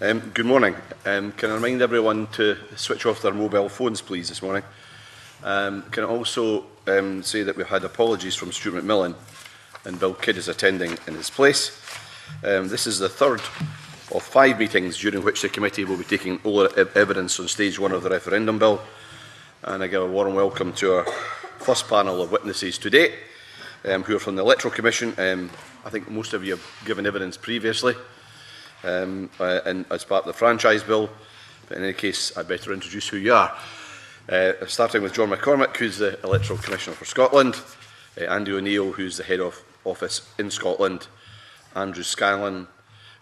Good morning. Can I remind everyone to switch off their mobile phones, please, this morning? Can I also say that we've had apologies from Stuart McMillan and Bill Kidd is attending in his place. This is the third of 5 meetings during which the committee will be taking all evidence on stage 1 of the referendum bill. And I give a warm welcome to our first panel of witnesses today, who are from the Electoral Commission. I think most of you have given evidence previously and as part of the franchise bill. But in any case, I'd better introduce who you are. Starting with John McCormick, who's the Electoral Commissioner for Scotland, Andy O'Neill, who's the Head of Office in Scotland, Andrew Scallan,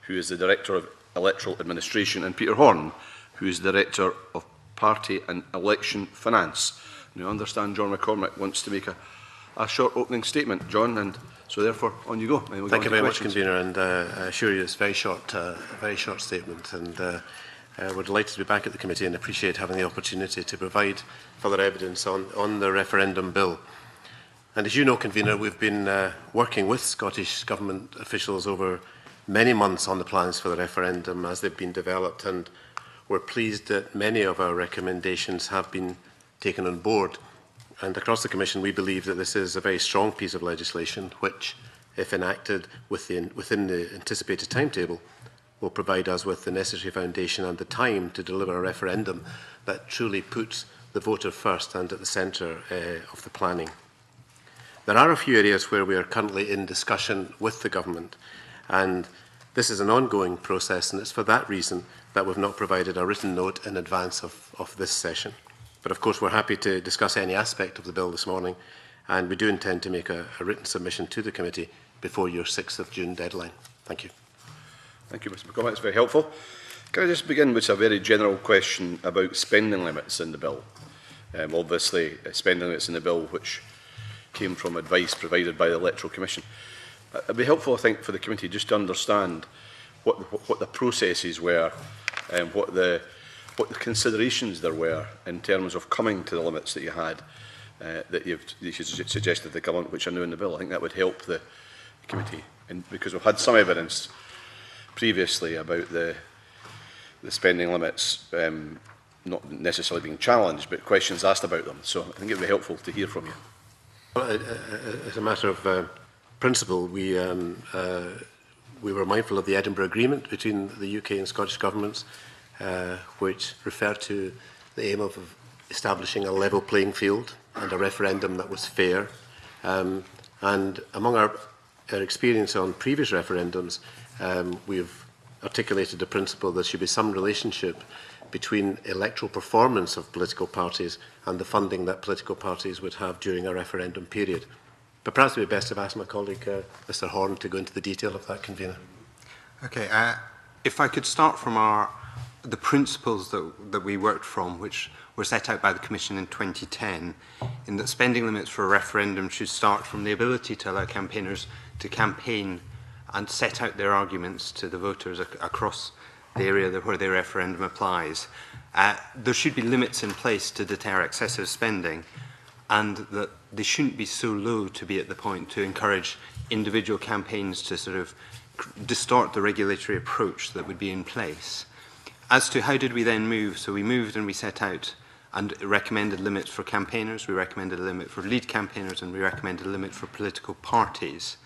who is the Director of Electoral Administration, and Peter Horne, who is the Director of Party and Election Finance. Now, I understand John McCormick wants to make a short opening statement, John, and so therefore, on you go. Thank you very much, Convener, and I assure you it's a very short statement, and we're delighted to be back at the committee and appreciate having the opportunity to provide further evidence on the referendum bill. And as you know, Convener, we've been working with Scottish Government officials over many months on the plans for the referendum as they've been developed, and we're pleased that many of our recommendations have been taken on board. And across the Commission, we believe that this is a very strong piece of legislation which, if enacted within the anticipated timetable, will provide us with the necessary foundation and the time to deliver a referendum that truly puts the voter first and at the centre of the planning. There are a few areas where we are currently in discussion with the Government, and this is an ongoing process, and it's for that reason that we've not provided a written note in advance of this session. But of course, we're happy to discuss any aspect of the bill this morning, and we do intend to make a written submission to the committee before your 6th of June deadline. Thank you. Thank you, Mr McCormick. That's very helpful. Can I just begin with a very general question about spending limits in the bill? Obviously, spending limits in the bill which came from advice provided by the Electoral Commission. It would be helpful, I think, for the committee just to understand what the processes were and what the considerations there were in terms of coming to the limits that you had, that you suggested to the Government, which are now in the bill. I think that would help the committee, because we've had some evidence previously about the spending limits not necessarily being challenged, but questions asked about them. So I think it would be helpful to hear from you. Well, as a matter of principle, we were mindful of the Edinburgh Agreement between the UK and Scottish governments, which referred to the aim of establishing a level playing field and a referendum that was fair. And among our experience on previous referendums, we've articulated the principle there should be some relationship between electoral performance of political parties and the funding that political parties would have during a referendum period. But perhaps it would be best to ask my colleague, Mr Horne, to go into the detail of that, Convener. Okay, if I could start from the principles that we worked from, which were set out by the Commission in 2010, in that spending limits for a referendum should start from the ability to allow campaigners to campaign and set out their arguments to the voters across the area where their referendum applies. There should be limits in place to deter excessive spending, and that they shouldn't be so low to be at the point to encourage individual campaigns to sort of distort the regulatory approach that would be in place. As to how did we then move, so we moved and we set out and recommended limits for campaigners, we recommended a limit for lead campaigners, and we recommended a limit for political parties.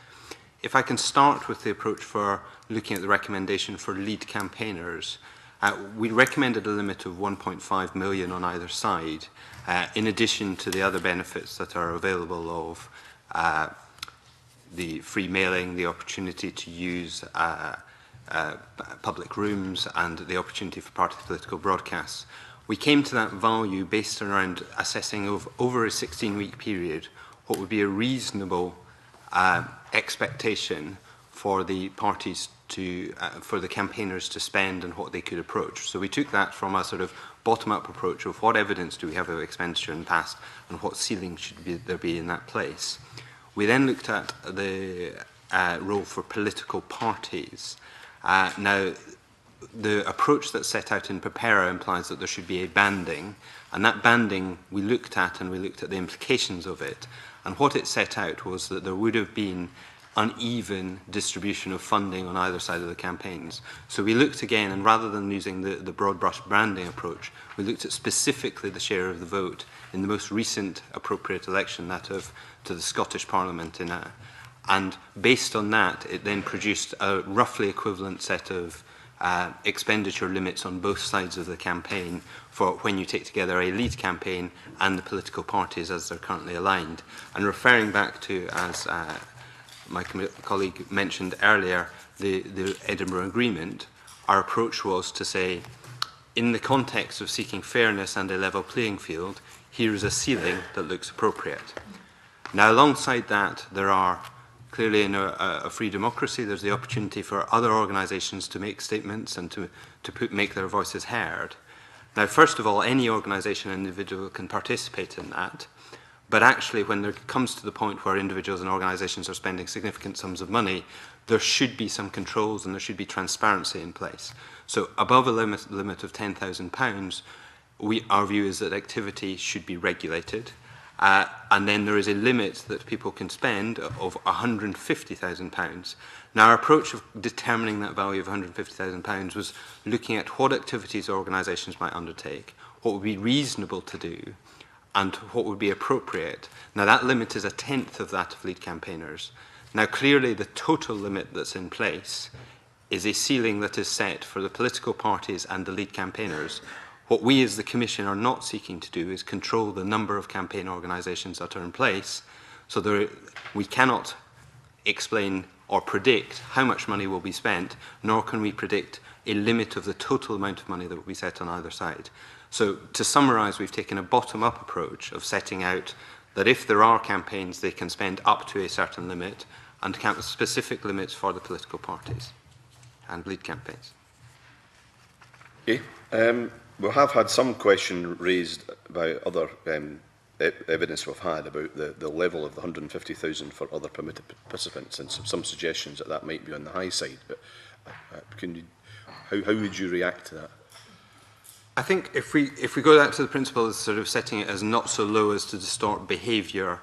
If I can start with the approach for looking at the recommendation for lead campaigners, we recommended a limit of 1.5 million on either side, in addition to the other benefits that are available of the free mailing, the opportunity to use public rooms, and the opportunity for party political broadcasts. We came to that value based around assessing over a 16-week period what would be a reasonable expectation for the parties to, for the campaigners to spend and what they could approach. So we took that from a sort of bottom-up approach of what evidence do we have of expenditure in the past and what ceiling should there be in that place. We then looked at the role for political parties. Now, the approach that's set out in Prepara implies that there should be a banding, and that banding we looked at, and we looked at the implications of it. And what it set out was that there would have been uneven distribution of funding on either side of the campaigns. So we looked again, and rather than using the broad brush branding approach, we looked at specifically the share of the vote in the most recent appropriate election, that of to the Scottish Parliament and based on that, it then produced a roughly equivalent set of expenditure limits on both sides of the campaign for when you take together a lead campaign and the political parties as they're currently aligned. And referring back to, as my colleague mentioned earlier, the Edinburgh Agreement, our approach was to say, in the context of seeking fairness and a level playing field, here is a ceiling that looks appropriate. Now, alongside that, there are clearly in a free democracy, there's the opportunity for other organisations to make statements and to make their voices heard. Now, first of all, any organisation and individual can participate in that, but actually when there comes to the point where individuals and organisations are spending significant sums of money, there should be some controls and there should be transparency in place. So above a limit of £10,000, our view is that activity should be regulated. And then there is a limit that people can spend of £150,000. Now, our approach of determining that value of £150,000 was looking at what activities organisations might undertake, what would be reasonable to do, and what would be appropriate. Now, that limit is a tenth of that of lead campaigners. Now, clearly, the total limit that's in place is a ceiling that is set for the political parties and the lead campaigners. What we as the Commission are not seeking to do is control the number of campaign organisations that are in place, so we cannot explain or predict how much money will be spent, nor can we predict a limit of the total amount of money that will be set on either side. So to summarise, we've taken a bottom-up approach of setting out that if there are campaigns, they can spend up to a certain limit, and specific limits for the political parties and lead campaigns. Okay. We have had some question raised about other evidence we've had about the level of the 150,000 for other permitted participants, and some suggestions that that might be on the high side. But how would you react to that? I think if we go back to the principle of sort of setting it as not so low as to distort behaviour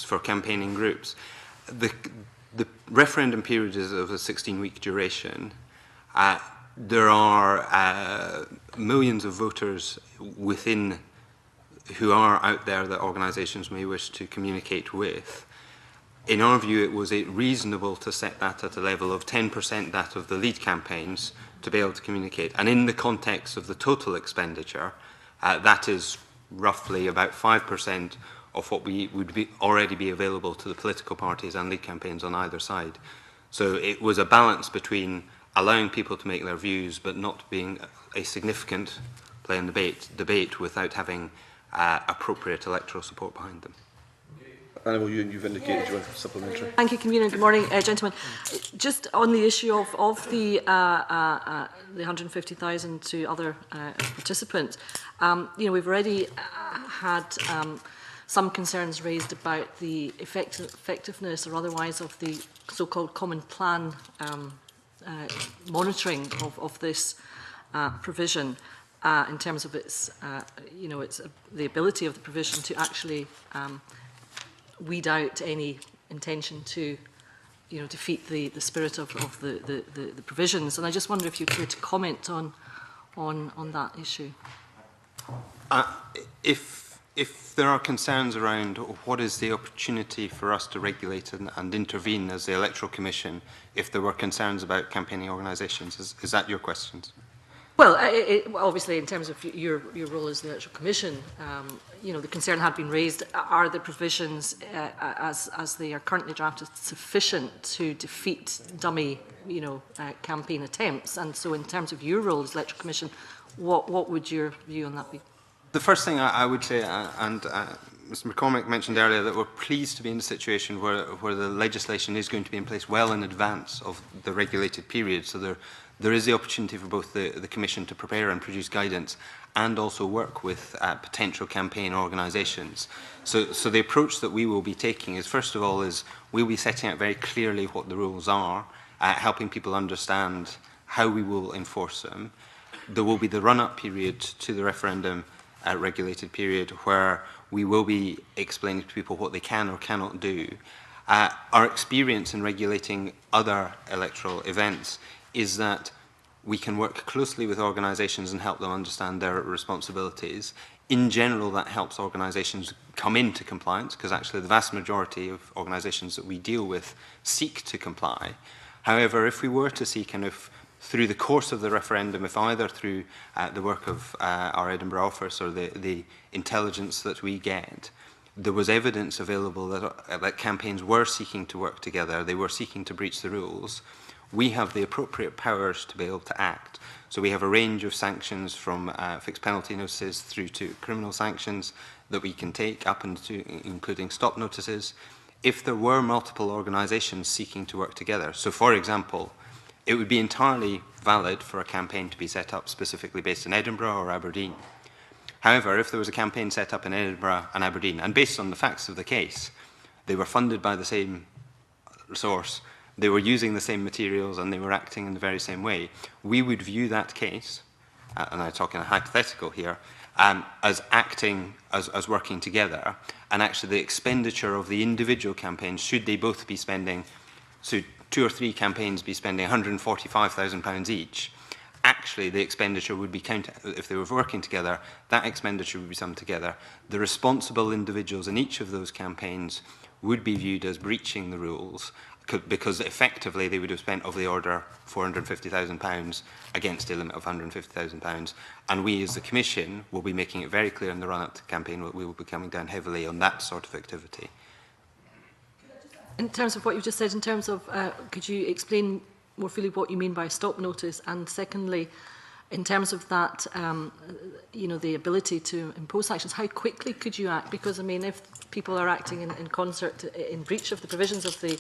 for campaigning groups, the referendum period is of a 16-week duration. There are millions of voters within who are out there that organisations may wish to communicate with. In our view, it was reasonable to set that at a level of 10% that of the lead campaigns to be able to communicate. And in the context of the total expenditure, that is roughly about 5% of what would already be available to the political parties and lead campaigns on either side. So it was a balance between allowing people to make their views, but not being a significant play in debate without having appropriate electoral support behind them. Annabel, you've indicated you want supplementary. Thank you, Convener. Good morning, gentlemen. Just on the issue of the 150,000 to other participants, we've already had some concerns raised about the effectiveness or otherwise of the so-called common plan monitoring of this provision in terms of its, the ability of the provision to actually weed out any intention to, defeat the spirit of the provisions. And I just wonder if you care to comment on that issue. If there are concerns around what is the opportunity for us to regulate and intervene as the Electoral Commission, if there were concerns about campaigning organisations, is that your question? Well, obviously, in terms of your role as the Electoral Commission, the concern had been raised: are the provisions, as they are currently drafted, sufficient to defeat dummy, campaign attempts? And so, in terms of your role as Electoral Commission, what would your view on that be? The first thing I would say, and Mr. McCormick mentioned earlier, that we're pleased to be in a situation where the legislation is going to be in place well in advance of the regulated period. So there is the opportunity for both the Commission to prepare and produce guidance and also work with potential campaign organisations. So the approach that we will be taking is, first of all, we'll be setting out very clearly what the rules are, helping people understand how we will enforce them. There will be the run-up period to the referendum regulated period where we will be explaining to people what they can or cannot do. Our experience in regulating other electoral events is that we can work closely with organisations and help them understand their responsibilities. In general, that helps organisations come into compliance, because actually the vast majority of organisations that we deal with seek to comply. However, if we were to see kind of through the course of the referendum, if either through the work of our Edinburgh office or the intelligence that we get, there was evidence available that campaigns were seeking to work together, they were seeking to breach the rules, we have the appropriate powers to be able to act. So we have a range of sanctions from fixed penalty notices through to criminal sanctions that we can take up into including stop notices. If there were multiple organisations seeking to work together, so for example, it would be entirely valid for a campaign to be set up specifically based in Edinburgh or Aberdeen. However, if there was a campaign set up in Edinburgh and Aberdeen, and based on the facts of the case, they were funded by the same source, they were using the same materials, and they were acting in the very same way, we would view that case, and I'm talking a hypothetical here, as acting, as working together, and actually the expenditure of the individual campaigns, should they both be spending, so 2 or 3 campaigns be spending £145,000 each, actually the expenditure would be counted, if they were working together, that expenditure would be summed together. The responsible individuals in each of those campaigns would be viewed as breaching the rules, because effectively they would have spent of the order £450,000 against a limit of £150,000. And we as the Commission will be making it very clear in the run-up to the campaign that we will be coming down heavily on that sort of activity. In terms of what you just said, in terms of, could you explain more fully what you mean by stop notice? And secondly, in terms of that, you know, the ability to impose sanctions, how quickly could you act? Because, I mean, if people are acting in concert in breach of the provisions of the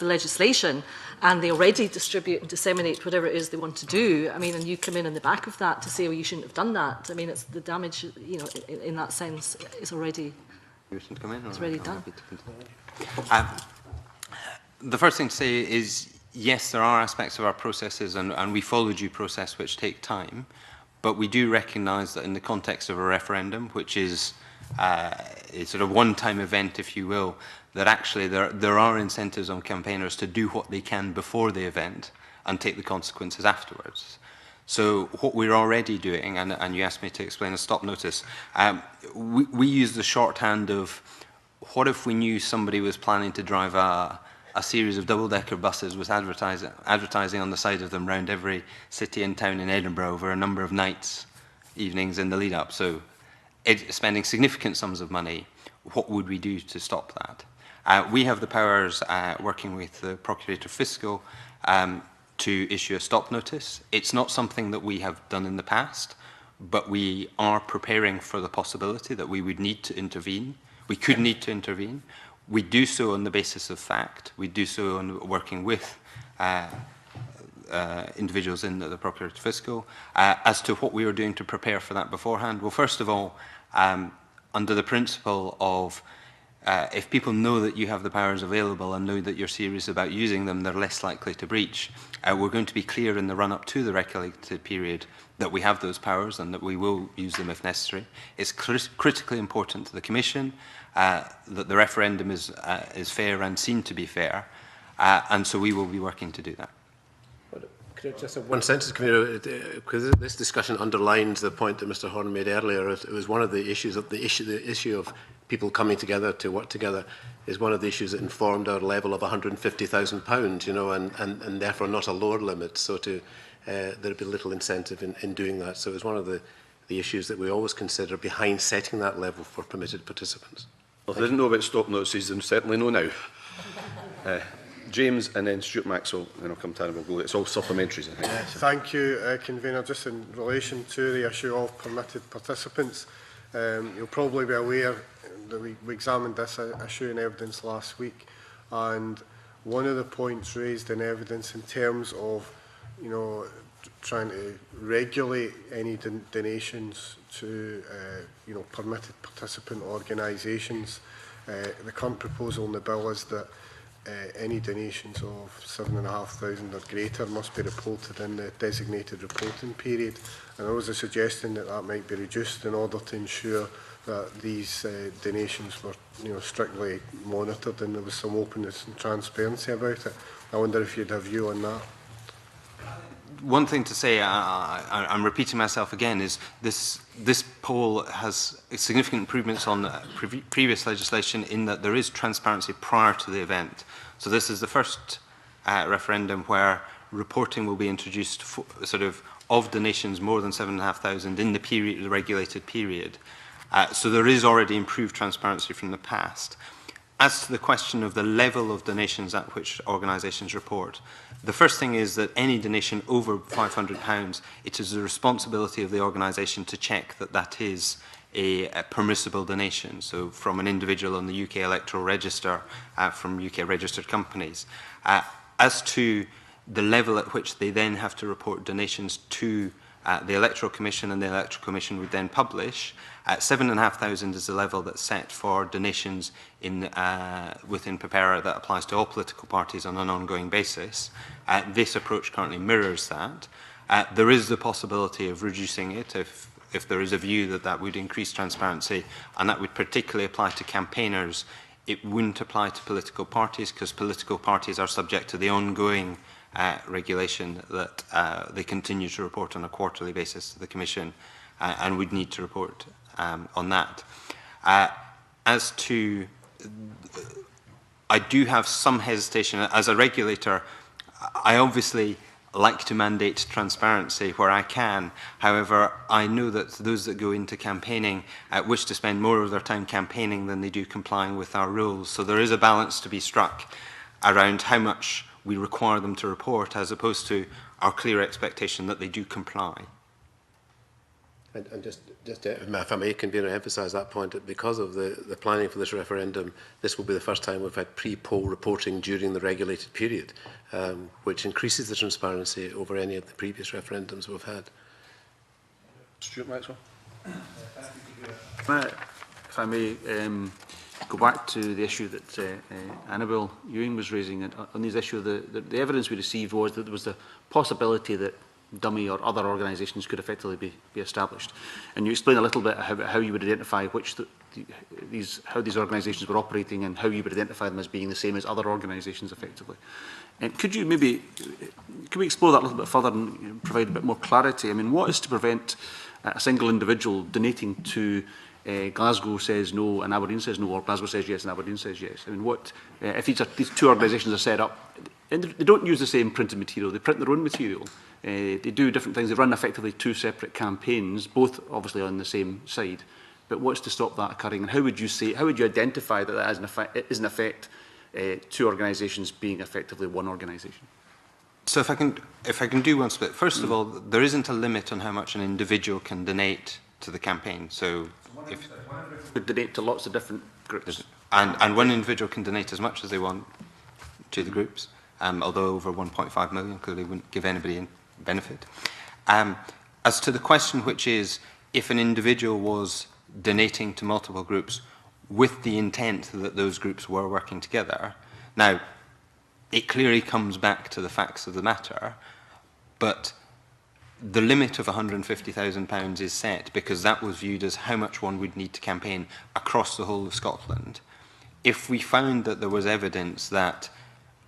legislation, and they already distribute and disseminate whatever it is they want to do, I mean, and you come in the back of that to say, well, you shouldn't have done that. I mean, it's the damage, you know, in that sense, is already, it's already done. The first thing to say is, yes, there are aspects of our processes, and we follow due process which take time, but we do recognise that in the context of a referendum, which is a sort of one-time event, if you will, that actually there are incentives on campaigners to do what they can before the event and take the consequences afterwards. So what we're already doing, and you asked me to explain a stop notice, we use the shorthand of, what if we knew somebody was planning to drive a series of double-decker buses with advertising on the side of them around every city and town in Edinburgh over a number of nights, evenings in the lead-up. So spending significant sums of money, what would we do to stop that? We have the powers, working with the Procurator Fiscal, to issue a stop notice. It's not something that we have done in the past, but we are preparing for the possibility that we would need to intervene. We could need to intervene. We do so on the basis of fact. We do so on working with individuals in the Procurator Fiscal. As to what we were doing to prepare for that beforehand, well, first of all, under the principle of if people know that you have the powers available and know that you're serious about using them, they're less likely to breach. We're going to be clear in the run-up to the regulated period that we have those powers and that we will use them if necessary. It's critically important to the Commission that the referendum is fair and seen to be fair, and so we will be working to do that. Could I just have one sentence, because this discussion underlines the point that Mr. Horne made earlier. It was one of the issues of the issue of people coming together to work together is one of the issues that informed our level of £150,000, you know, and therefore not a lower limit. So there'd be little incentive in doing that. So it was one of the issues that we always consider behind setting that level for permitted participants. Well, if they didn't know about stop notices, they certainly know now. James and then Stuart Maxwell, and then I'll come to Annabel Gooley. It's all supplementaries, I think. Thank you, Convener. Just in relation to the issue of permitted participants, you'll probably be aware that we examined this issue in evidence last week, and one of the points raised in evidence in terms of, you know, trying to regulate any donations to, you know, permitted participant organisations. The current proposal in the bill is that any donations of 7,500 or greater must be reported in the designated reporting period. And there was a suggestion that that might be reduced in order to ensure that these donations were, strictly monitored and there was some openness and transparency about it. I wonder if you'd have a view on that. One thing to say, I'm repeating myself again, is this poll has significant improvements on previous legislation in that there is transparency prior to the event. So this is the first referendum where reporting will be introduced of donations more than 7,500 in the regulated period. So there is already improved transparency from the past. As to the question of the level of donations at which organisations report, the first thing is that any donation over £500, it is the responsibility of the organisation to check that that is a permissible donation. So from an individual on the UK Electoral Register, from UK registered companies. As to the level at which they then have to report donations to the Electoral Commission, and the Electoral Commission would then publish, 7,500 is the level that's set for donations within PPERA that applies to all political parties on an ongoing basis. This approach currently mirrors that. There is the possibility of reducing it if there is a view that that would increase transparency, and that would particularly apply to campaigners. It wouldn't apply to political parties, because political parties are subject to the ongoing regulation that they continue to report on a quarterly basis to the Commission, and would need to report on that. As to, I do have some hesitation. As a regulator, I obviously like to mandate transparency where I can. However, I know that those that go into campaigning wish to spend more of their time campaigning than they do complying with our rules. So there is a balance to be struck around how much we require them to report, as opposed to our clear expectation that they do comply. And just if I may, convener, emphasise that point, that because of the planning for this referendum, this will be the first time we've had pre-poll reporting during the regulated period, which increases the transparency over any of the previous referendums we've had. Stuart Maxwell. If I may go back to the issue that Annabel Ewing was raising on this issue, the evidence we received was that there was the possibility that dummy or other organisations could effectively be established. And you explain a little bit how you would identify how these organisations were operating, and how you would identify them as being the same as other organisations effectively. And could we explore that a little bit further and provide a bit more clarity? I mean, what is to prevent a single individual donating to Glasgow says no and Aberdeen says no, or Glasgow says yes and Aberdeen says yes? I mean, what if these two organisations are set up, and they don't use the same printed material, they print their own material, they do different things, they run effectively two separate campaigns, both obviously on the same side. But what's to stop that occurring? And how would you identify that that is in effect two organisations being effectively one organisation? So if I can do one split. First of all, there isn't a limit on how much an individual can donate to the campaign. So if could donate to lots of different groups, and one individual can donate as much as they want to the groups, although over 1.5 million clearly wouldn't give anybody any benefit. As to the question, which is if an individual was donating to multiple groups with the intent that those groups were working together, now it clearly comes back to the facts of the matter, but the limit of £150,000 is set because that was viewed as how much one would need to campaign across the whole of Scotland. If we found that there was evidence that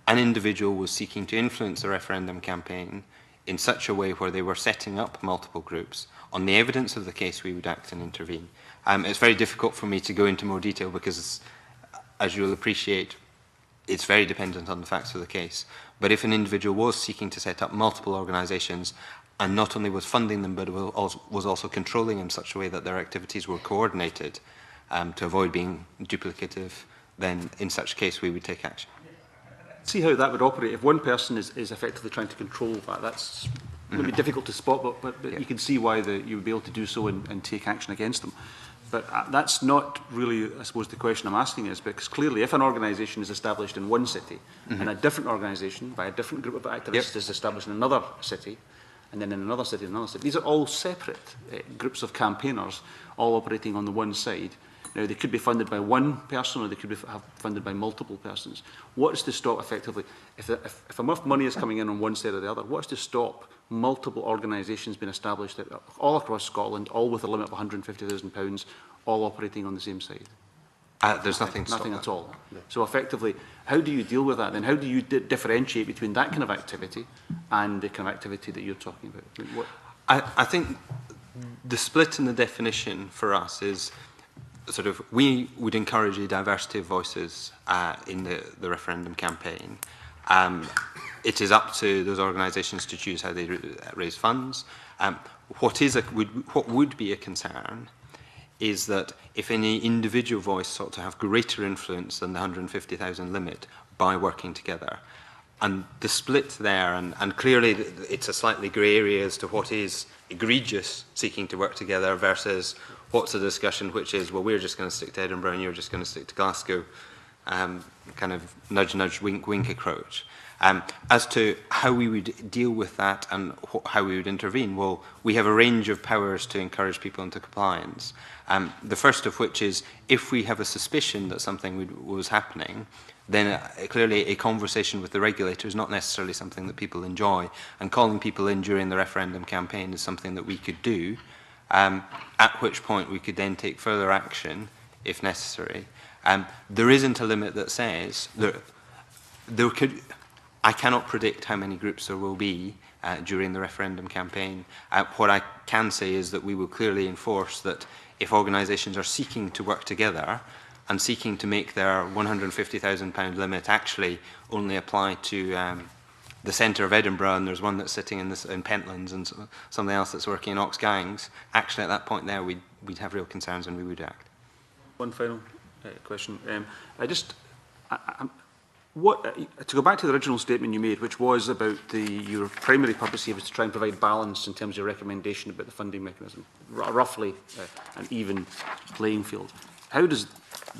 an individual was seeking to influence the referendum campaign in such a way where they were setting up multiple groups, on the evidence of the case we would act and intervene. It's very difficult for me to go into more detail because, as you'll appreciate, it's very dependent on the facts of the case. But if an individual was seeking to set up multiple organisations and not only was funding them but was also controlling in such a way that their activities were coordinated to avoid being duplicative, then in such a case we would take action. See how that would operate. If one person is effectively trying to control that, that's maybe difficult to spot, but you can see why you would be able to do so and take action against them. But that's not really, I suppose, the question I'm asking is, because clearly if an organisation is established in one city and a different organisation by a different group of activists is established in another city, and then in another city, these are all separate groups of campaigners, all operating on the one side. Now, they could be funded by one person or they could be funded by multiple persons. What is to stop, effectively, if enough money is coming in on one side or the other, what is to stop multiple organisations been established all across Scotland, all with a limit of £150,000, all operating on the same site? There's nothing to Nothing stop at that. all. No. So effectively, how do you deal with that then? How do you differentiate between that kind of activity and the kind of activity that you're talking about? I mean, I think the split in the definition for us is sort of, we would encourage a diversity of voices in the referendum campaign. It is up to those organisations to choose how they raise funds. What would be a concern is that if any individual voice sought to have greater influence than the 150,000 limit by working together, and the split there, and clearly it's a slightly grey area as to what is egregious seeking to work together versus what's a discussion which is, well, we're just going to stick to Edinburgh and you're just going to stick to Glasgow, kind of nudge, nudge, wink, wink approach. As to how we would deal with that and how we would intervene, well, we have a range of powers to encourage people into compliance. The first of which is, if we have a suspicion that something was happening, then clearly a conversation with the regulator is not necessarily something that people enjoy, and calling people in during the referendum campaign is something that we could do, at which point we could then take further action if necessary. There isn't a limit that says there could. I cannot predict how many groups there will be during the referendum campaign. What I can say is that we will clearly enforce that if organisations are seeking to work together and seeking to make their £150,000 limit actually only apply to the centre of Edinburgh, and there's one that's sitting in Pentlands and something else that's working in Oxgangs, actually at that point there we'd have real concerns and we would act. One final question. To go back to the original statement you made, which was about your primary purpose here was to try and provide balance in terms of your recommendation about the funding mechanism, roughly an even playing field. How does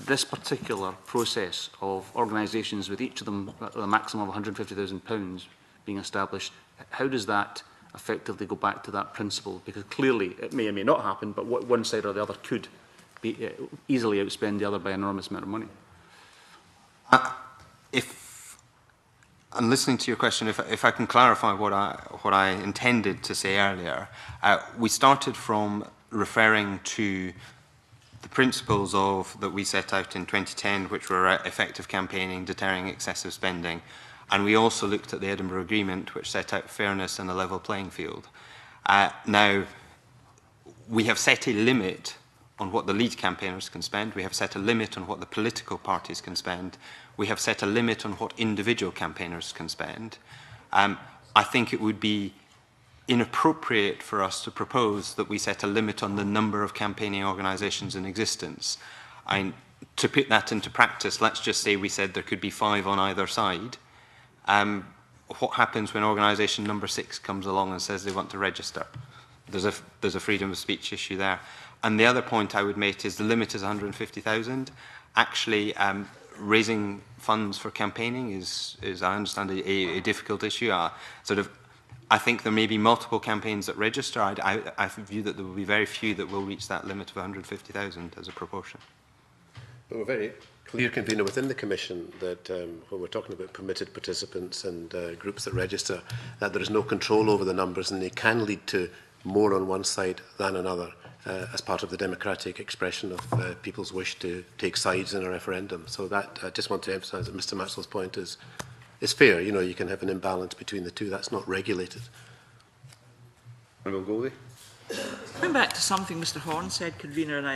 this particular process of organisations with each of them a maximum of £150,000 being established, how does that effectively go back to that principle? Because clearly it may or may not happen, but one side or the other could be, easily outspend the other by an enormous amount of money. If I'm listening to your question, if I can clarify what I intended to say earlier, we started from referring to the principles that we set out in 2010, which were effective campaigning, deterring excessive spending, and we also looked at the Edinburgh Agreement, which set out fairness and a level playing field. Now, we have set a limit on what the lead campaigners can spend. We have set a limit on what the political parties can spend. We have set a limit on what individual campaigners can spend. I think it would be inappropriate for us to propose that we set a limit on the number of campaigning organisations in existence. To put that into practice, let's just say we said there could be 5 on either side. What happens when organisation number 6 comes along and says they want to register? There's a freedom of speech issue there. And the other point I would make is the limit is 150,000. Actually, raising funds for campaigning is I understand, a difficult issue. I think there may be multiple campaigns that register. I view that there will be very few that will reach that limit of 150,000 as a proportion. But we're very clear, convener, within the Commission that when we're talking about permitted participants and groups that register, that there is no control over the numbers and they can lead to more on one side than another. As part of the democratic expression of people's wish to take sides in a referendum. So that, I just want to emphasise that Mr Maxwell's point is fair. You know, you can have an imbalance between the two. That's not regulated. Honourable Goldie. Going back to something Mr Horne said, convener, and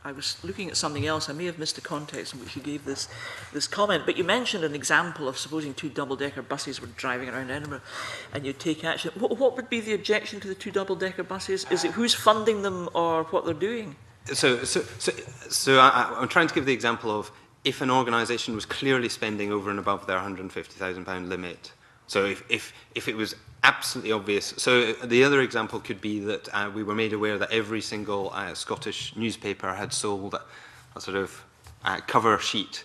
I was looking at something else. I may have missed the context in which you gave this comment, but you mentioned an example of supposing 2 double-decker buses were driving around Edinburgh and you'd take action. What would be the objection to the 2 double-decker buses? Is it who's funding them or what they're doing? So I'm trying to give the example of if an organisation was clearly spending over and above their £150,000 limit. So if it was absolutely obvious. So the other example could be that we were made aware that every single Scottish newspaper had sold a sort of cover sheet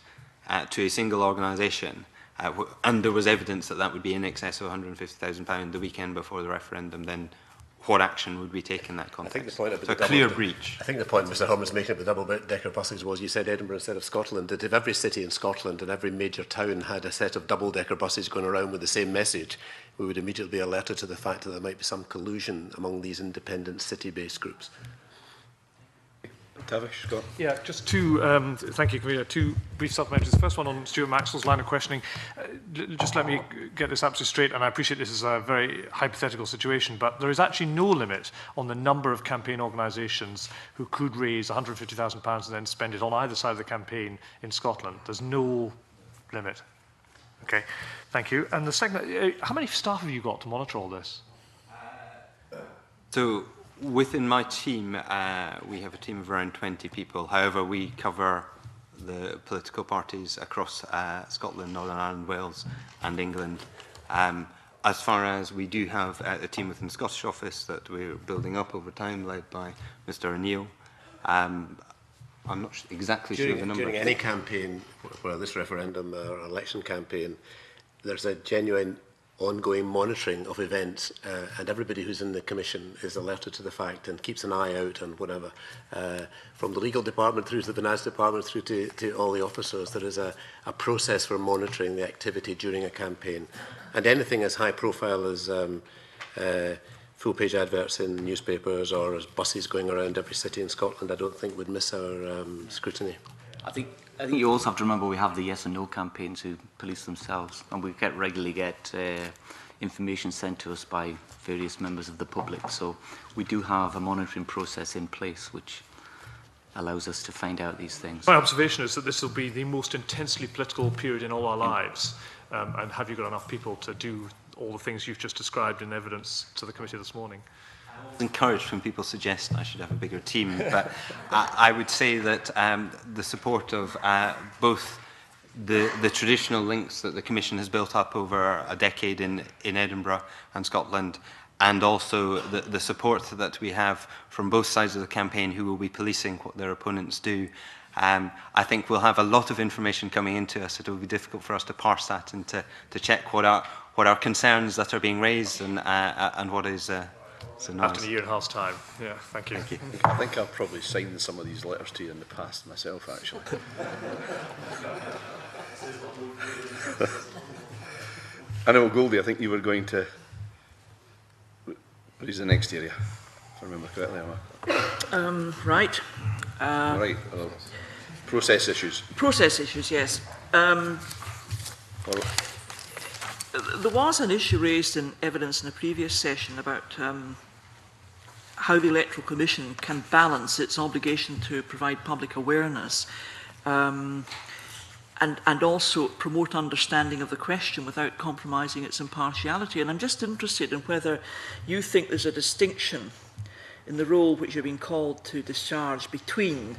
to a single organisation, and there was evidence that that would be in excess of £150,000 the weekend before the referendum. Then what action would we take in that context? I think the point about so a the clear double, breach. I think the point Mr Horne was making about the double-decker buses was, you said Edinburgh instead of Scotland, that if every city in Scotland and every major town had a set of double-decker buses going around with the same message, we would immediately be alerted to the fact that there might be some collusion among these independent city-based groups. Tavish, Scott. Yeah, just two, thank you, Convener, two brief supplementaries. The first one on Stuart Maxwell's line of questioning. Just let me get this absolutely straight, and I appreciate this is a very hypothetical situation, but there is actually no limit on the number of campaign organisations who could raise £150,000 and then spend it on either side of the campaign in Scotland. There's no limit. Okay, thank you. And the second, how many staff have you got to monitor all this? So, within my team, we have a team of around 20 people. However, we cover the political parties across Scotland, Northern Ireland, Wales and England. As far as we do have a team within the Scottish office that we're building up over time, led by Mr O'Neill. I'm not exactly sure of the number. During any campaign, whether this referendum or election campaign, there's a genuine ongoing monitoring of events, and everybody who's in the Commission is alerted to the fact and keeps an eye out and whatever. From the legal department through to the finance department through to all the officers, there is a process for monitoring the activity during a campaign. And anything as high profile as full-page adverts in newspapers or as buses going around every city in Scotland, I don't think would miss our scrutiny. I think you also have to remember we have the yes and no campaigns who police themselves, and we regularly get information sent to us by various members of the public. So we do have a monitoring process in place which allows us to find out these things. My observation is that this will be the most intensely political period in all our lives. And have you got enough people to do all the things you've just described in evidence to the committee this morning? Encouraged when people suggest I should have a bigger team, but I would say that the support of both the traditional links that the Commission has built up over a decade in Edinburgh and Scotland, and also the support that we have from both sides of the campaign who will be policing what their opponents do. I think we'll have a lot of information coming into us. It will be difficult for us to parse that and to check what are concerns that are being raised and what is so nice. After a year and a half's time. Yeah, thank you. I think I've probably signed some of these letters to you in the past myself, actually. Annabel Goldie, I think you were going to raise the next area, if I remember correctly. Right. Right. Process issues. Process issues, yes. There was an issue raised in evidence in a previous session about how the Electoral Commission can balance its obligation to provide public awareness and also promote understanding of the question without compromising its impartiality. And I'm just interested in whether you think there's a distinction in the role which you've been called to discharge between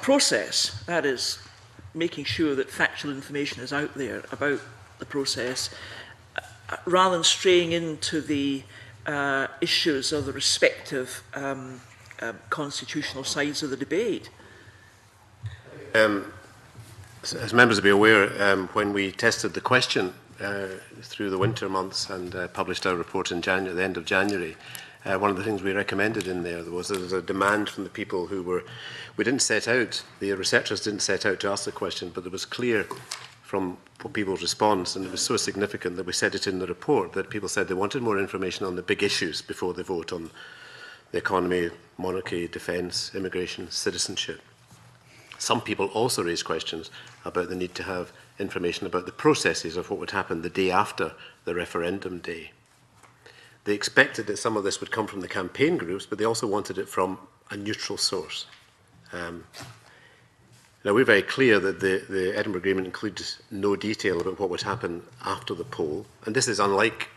process, that is, making sure that factual information is out there about the process, rather than straying into the issues of the respective constitutional sides of the debate. As members will be aware, when we tested the question through the winter months and published our report in January, the end of January, one of the things we recommended in there was there was a demand from the people who were, we didn't set out, the researchers didn't set out to ask the question, but it was clear from people's response, and it was so significant that we said it in the report, that people said they wanted more information on the big issues before they vote on the economy, monarchy, defence, immigration, citizenship. Some people also raised questions about the need to have information about the processes of what would happen the day after the referendum day. They expected that some of this would come from the campaign groups, but they also wanted it from a neutral source. Now, we're very clear that the Edinburgh Agreement includes no detail about what would happen after the poll, and this is unlike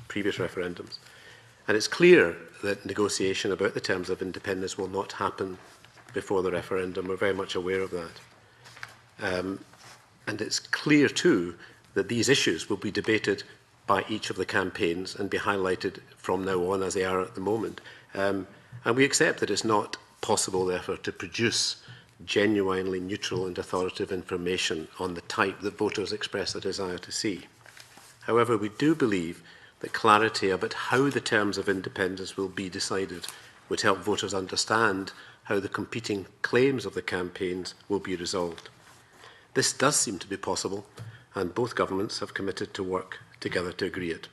previous referendums. And it's clear that negotiation about the terms of independence will not happen before the referendum. We're very much aware of that. And it's clear, too, that these issues will be debated by each of the campaigns and be highlighted from now on as they are at the moment. And we accept that it's not possible, therefore, to produce genuinely neutral and authoritative information on the type that voters express a desire to see. However, we do believe that clarity about how the terms of independence will be decided would help voters understand how the competing claims of the campaigns will be resolved. This does seem to be possible, and both governments have committed to work together to agree it.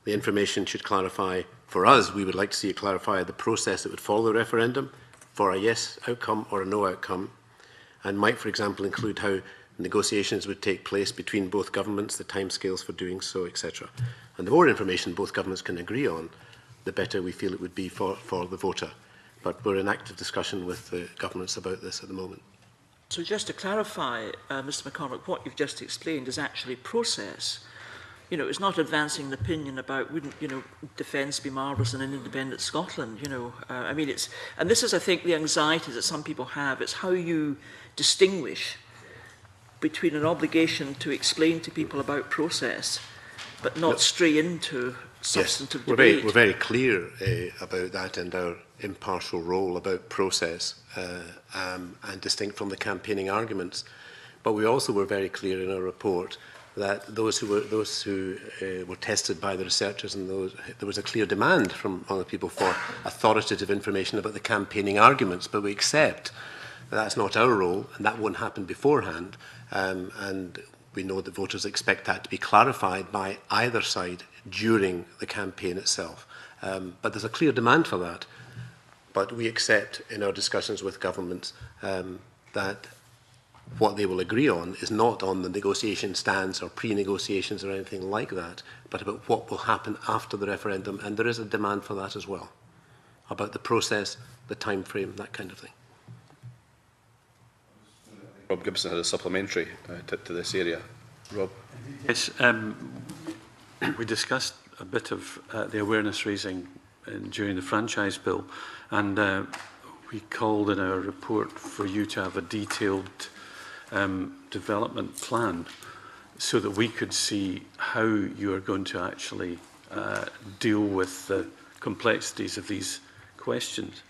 The information should clarify, for us, we would like to see it clarify the process that would follow the referendum for a yes outcome or a no outcome, and might, for example, include how negotiations would take place between both governments, the timescales for doing so, etc. And the more information both governments can agree on, the better we feel it would be for the voter. But we're in active discussion with the governments about this at the moment. So just to clarify, Mr McCormick, what you've just explained is actually process. You know, it's not advancing an opinion about wouldn't, you know, defence be marvellous in an independent Scotland, you know. I mean, it's, and this is, I think, the anxiety that some people have. It's how you distinguish between an obligation to explain to people about process, but not stray into substantive debate. We're very clear about that and our impartial role about process and distinct from the campaigning arguments. But we also were very clear in our report that those who were tested by the researchers and there was a clear demand from other people for authoritative information about the campaigning arguments, but we accept that that's not our role and that won't happen beforehand, and we know that voters expect that to be clarified by either side during the campaign itself. But there's a clear demand for that. But we accept in our discussions with governments that what they will agree on is not on the negotiation stance or pre-negotiations or anything like that, but about what will happen after the referendum, and there is a demand for that as well, about the process, the time frame, that kind of thing. Rob Gibson had a supplementary to this area. Rob? Yes, we discussed a bit of the awareness raising during the franchise bill, and we called in our report for you to have a detailed development plan so that we could see how you are going to actually deal with the complexities of these questions.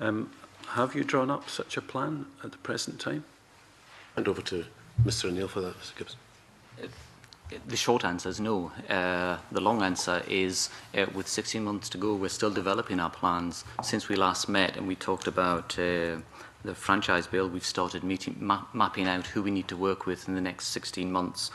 Have you drawn up such a plan at the present time? Hand over to Mr. O'Neill for that, Mr. Gibson. The short answer is no. The long answer is, with 16 months to go, we're still developing our plans. Since we last met and we talked about the franchise bill, we've started mapping out who we need to work with in the next 16 months.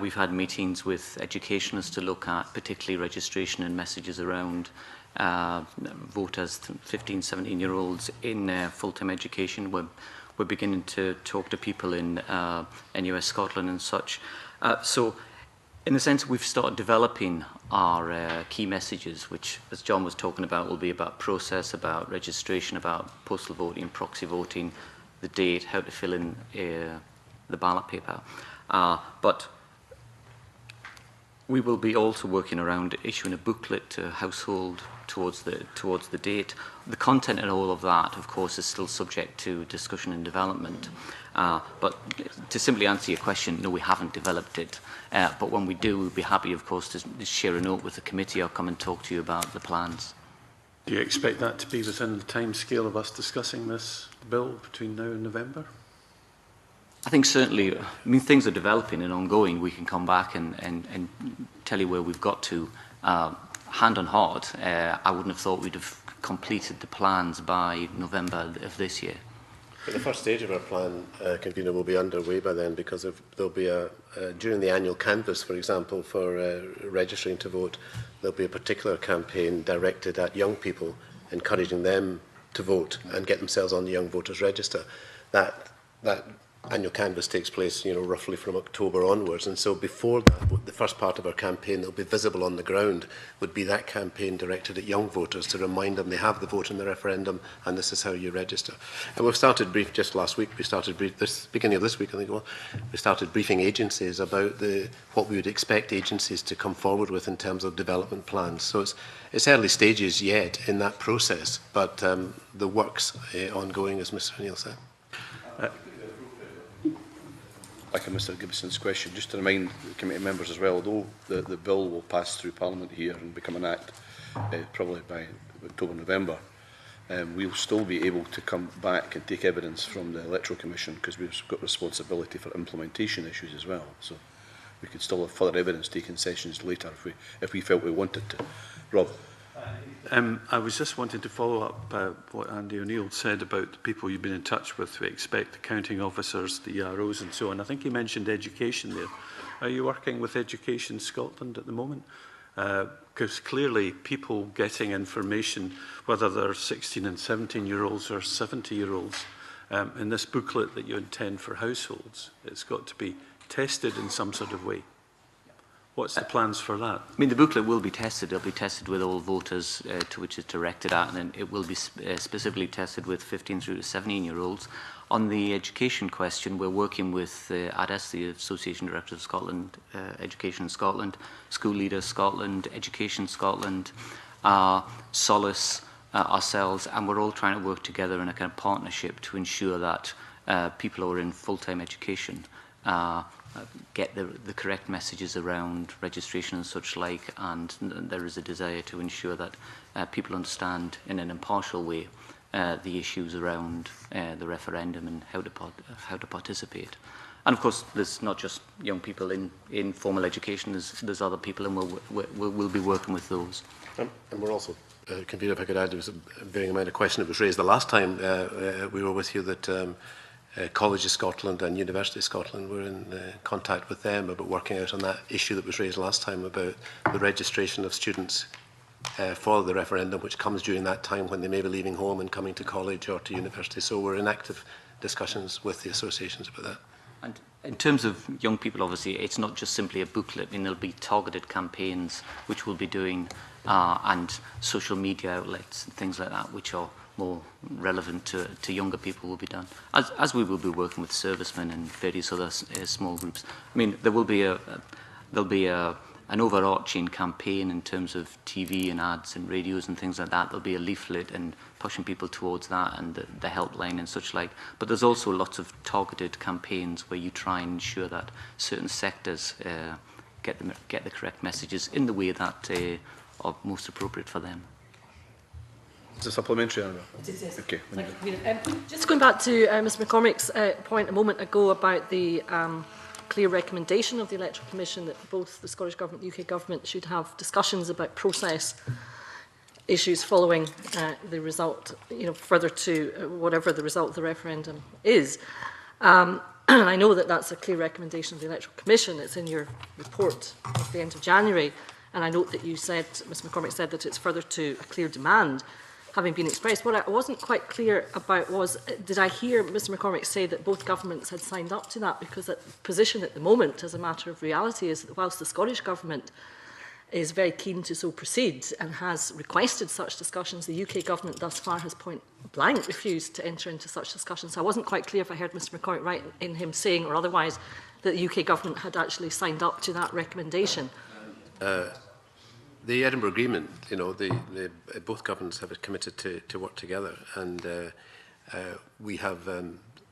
We've had meetings with educationists to look at particularly registration and messages around voters, 15, 17-year-olds in full-time education. We're beginning to talk to people in NUS Scotland and such. So, in a sense, we've started developing our key messages, which, as John was talking about, will be about process, about registration, about postal voting, proxy voting, the date, how to fill in the ballot paper. But we will be also working around issuing a booklet to household towards the date. The content and all of that, of course, is still subject to discussion and development. But to simply answer your question, no, we haven't developed it. But when we do, we'll be happy, of course, to share a note with the committee or come and talk to you about the plans. Do you expect that to be within the time scale of us discussing this bill between now and November? I think certainly, I mean, things are developing and ongoing. We can come back and tell you where we've got to. Hand on heart, I wouldn't have thought we'd have completed the plans by November of this year. But the first stage of our plan, convener, will be underway by then, because there'll be during the annual canvass, for example, for registering to vote, there'll be a particular campaign directed at young people, encouraging them to vote and get themselves on the Young Voters Register. That annual canvass takes place, you know, roughly from October onwards, and so before that, the first part of our campaign that will be visible on the ground would be that campaign directed at young voters to remind them they have the vote in the referendum, and this is how you register. And we've started just last week. We started beginning of this week, I think. Well, we started briefing agencies about what we would expect agencies to come forward with in terms of development plans. So it's early stages yet in that process, but the work's ongoing, as Mr. O'Neill said. Back on Mr Gibson's question, just to remind the committee members as well, although the bill will pass through Parliament here and become an act probably by October, November, we'll still be able to come back and take evidence from the Electoral Commission, because we've got responsibility for implementation issues as well. So we could still have further evidence taking sessions later if we felt we wanted to. Rob. I was just wanting to follow up what Andy O'Neill said about the people you've been in touch with. We expect the counting officers, the EROs and so on. I think he mentioned education there. Are you working with Education Scotland at the moment? Because clearly people getting information, whether they're 16 and 17-year-olds or 70-year-olds, in this booklet that you intend for households, it's got to be tested in some sort of way. What's the plans for that? I mean, the booklet will be tested. It'll be tested with all voters to which it's directed at, and then it will be specifically tested with 15 through to 17-year-olds. On the education question, we're working with ADES, the Association Directors of Scotland, Education Scotland, School Leaders Scotland, Education Scotland, Solace, ourselves, and we're all trying to work together in a kind of partnership to ensure that people who are in full-time education get the correct messages around registration and such like, and there is a desire to ensure that people understand in an impartial way the issues around the referendum and how to participate. And of course, there's not just young people in formal education, there's other people, and we'll be working with those. And we're also, Convener, if I could add, there was bearing in mind a question that was raised the last time we were with you, that College of Scotland and University of Scotland were in contact with them about working out on that issue that was raised last time about the registration of students for the referendum, which comes during that time when they may be leaving home and coming to college or to university. So we're in active discussions with the associations about that. And in terms of young people, obviously, it's not just simply a booklet. I mean, there'll be targeted campaigns which we'll be doing, and social media outlets and things like that, which are more relevant to younger people, will be done, as we will be working with servicemen and various other small groups. I mean, there will be an overarching campaign in terms of TV and ads and radios and things like that. There'll be a leaflet and pushing people towards that, and the helpline and such like. But there's also lots of targeted campaigns where you try and ensure that certain sectors get the correct messages in the way that are most appropriate for them. Is it supplementary? It is, yes. Okay. Thank you. Just going back to Mr McCormick's point a moment ago about the clear recommendation of the Electoral Commission that both the Scottish Government and the UK Government should have discussions about process issues following the result, further to whatever the result of the referendum is. And I know that that's a clear recommendation of the Electoral Commission. It's in your report at the end of January. And I note that you said, Mr McCormick said, that it's further to a clear demand having been expressed. What I wasn't quite clear about was, did I hear Mr McCormick say that both governments had signed up to that? Because the position at the moment, as a matter of reality, is that whilst the Scottish Government is very keen to so proceed and has requested such discussions, the UK Government thus far has point blank refused to enter into such discussions. So I wasn't quite clear if I heard Mr McCormick right in him saying, or otherwise, that the UK Government had actually signed up to that recommendation. The Edinburgh Agreement, both governments have committed to work together, and we have